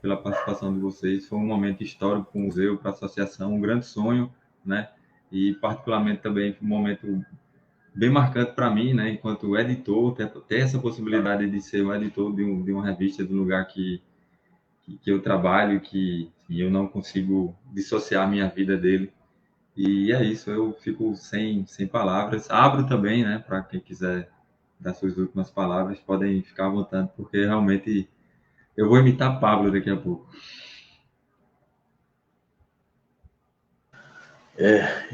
pela participação de vocês. Foi um momento histórico para o museu, para a associação, um grande sonho, né? E particularmente também foi um momento bem marcante para mim, né? Enquanto editor, ter essa possibilidade de ser um editor de uma revista, de um lugar que eu trabalho, que eu não consigo dissociar a minha vida dele. E é isso, eu fico sem palavras. Abro também, né, para quem quiser dar suas últimas palavras, podem ficar à vontade, porque realmente eu vou imitar Pablo daqui a pouco.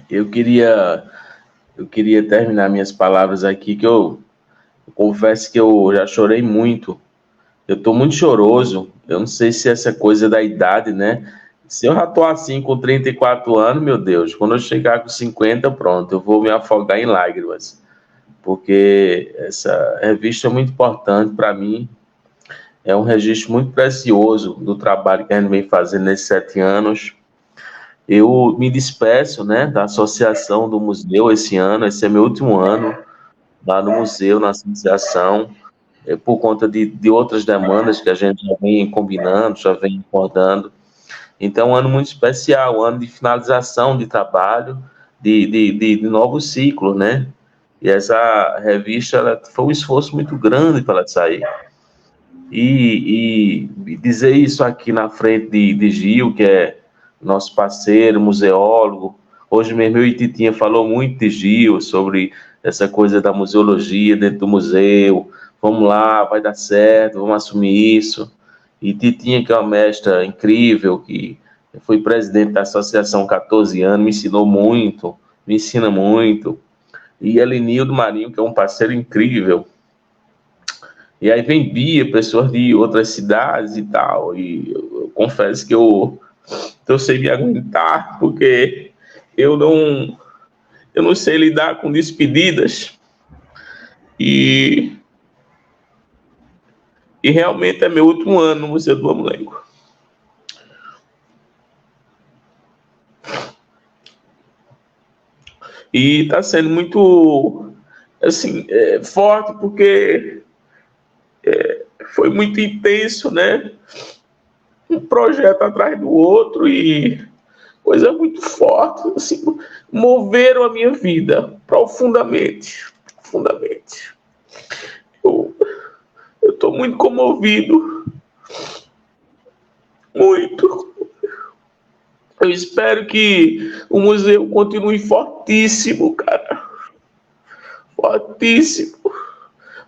Eu queria terminar minhas palavras aqui, que eu confesso que eu já chorei muito. Eu estou muito choroso. Eu não sei se essa coisa da idade, né? Se eu já estou assim com 34 anos, meu Deus, quando eu chegar com 50, pronto, eu vou me afogar em lágrimas. Porque essa revista é muito importante para mim. É um registro muito precioso do trabalho que a gente vem fazendo nesses 7 anos. Eu me despeço, né, da associação do museu esse ano. Esse é meu último ano lá no museu, na associação, por conta de outras demandas que a gente já vem combinando, já vem acordando. Então, um ano muito especial, um ano de finalização de trabalho, de novo ciclo, né? E essa revista foi um esforço muito grande para ela sair. E dizer isso aqui na frente de Gil, que é nosso parceiro, museólogo. Hoje mesmo eu e Titinha falou muito de Gil, sobre essa coisa da museologia dentro do museu. Vamos lá, vai dar certo, vamos assumir isso. E Titinha, que é uma mestra incrível, que foi presidente da associação há 14 anos, me ensinou muito, me ensina muito. E Elenildo Marinho, que é um parceiro incrível. E aí vem Bia, pessoas de outras cidades e tal. E eu confesso que eu sei me aguentar, porque eu não sei lidar com despedidas. E realmente é meu último ano no Museu do Mamulengo. E está sendo muito, assim, forte, porque foi muito intenso, né? Um projeto atrás do outro e coisa muito forte, assim, moveram a minha vida profundamente, profundamente. Eu estou muito comovido, muito. Eu espero que o museu continue fortíssimo, cara, fortíssimo,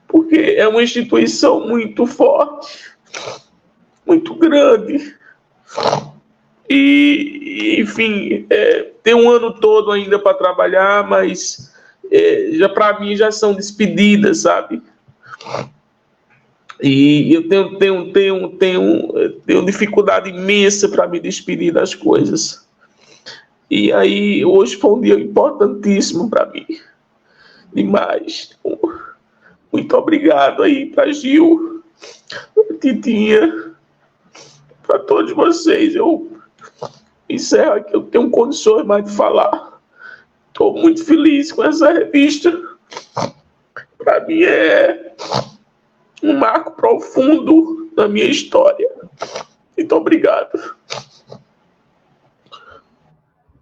porque é uma instituição muito forte, muito grande. E enfim, tem um ano todo ainda para trabalhar, mas já para mim já são despedidas, sabe? E eu tenho dificuldade imensa para me despedir das coisas. E aí, hoje foi um dia importantíssimo para mim. Demais. Muito obrigado aí para Gil, Titinha, para todos vocês. Eu encerro aqui, eu tenho condições mais de falar. Estou muito feliz com essa revista. Para mim é um marco profundo na minha história. Muito obrigado.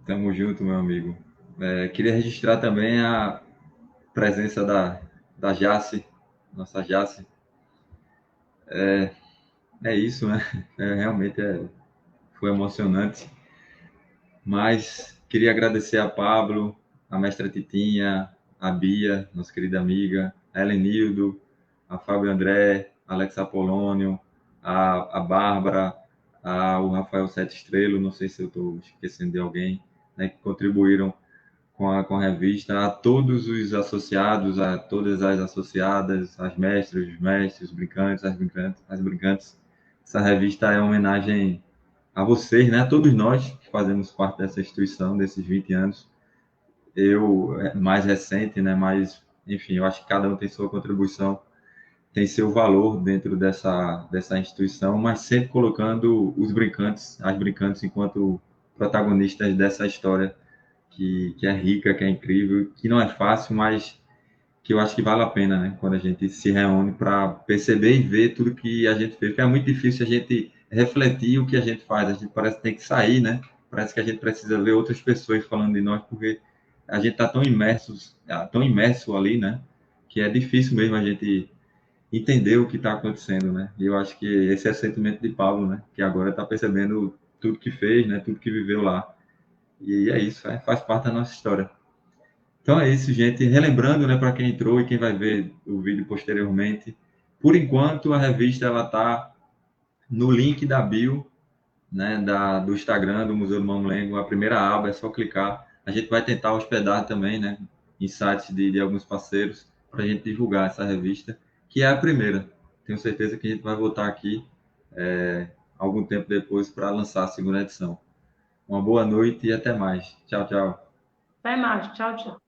Tamo junto, meu amigo. Queria registrar também a presença da Jace, nossa Jace. É isso, né? Realmente foi emocionante. Mas queria agradecer a Pablo, a mestra Titinha, a Bia, nossa querida amiga, a Helenildo, a Fábio André, a Alex Apolônio, a Bárbara, o Rafael Sete Estrelo, não sei se eu estou esquecendo de alguém, né, que contribuíram com a revista, a todos os associados, a todas as associadas, as mestras, os mestres, os brincantes, as brincantes. Essa revista é uma homenagem a vocês, né, a todos nós que fazemos parte dessa instituição, desses 20 anos. Eu, mais recente, né, mas, enfim, eu acho que cada um tem sua contribuição, tem seu valor dentro dessa instituição, mas sempre colocando os brincantes, as brincantes enquanto protagonistas dessa história que é rica, que é incrível, que não é fácil, mas que eu acho que vale a pena, né? Quando a gente se reúne para perceber e ver tudo que a gente fez, porque é muito difícil a gente refletir o que a gente faz, a gente parece que tem que sair, né? Parece que a gente precisa ver outras pessoas falando de nós, porque a gente está tão imerso ali, né? Que é difícil mesmo a gente entender o que está acontecendo, né? E eu acho que esse é o sentimento de Pablo, né? Que agora está percebendo tudo que fez, né? Tudo que viveu lá. E é isso, faz parte da nossa história. Então é isso, gente. Relembrando, né, para quem entrou e quem vai ver o vídeo posteriormente, por enquanto a revista ela está no link da bio, né, do Instagram do Museu do Mamulengo, a primeira aba, é só clicar. A gente vai tentar hospedar também, né, em sites de alguns parceiros para a gente divulgar essa revista, que é a primeira. Tenho certeza que a gente vai voltar aqui algum tempo depois para lançar a segunda edição. Uma boa noite e até mais. Tchau, tchau. Até mais. Tchau, tchau.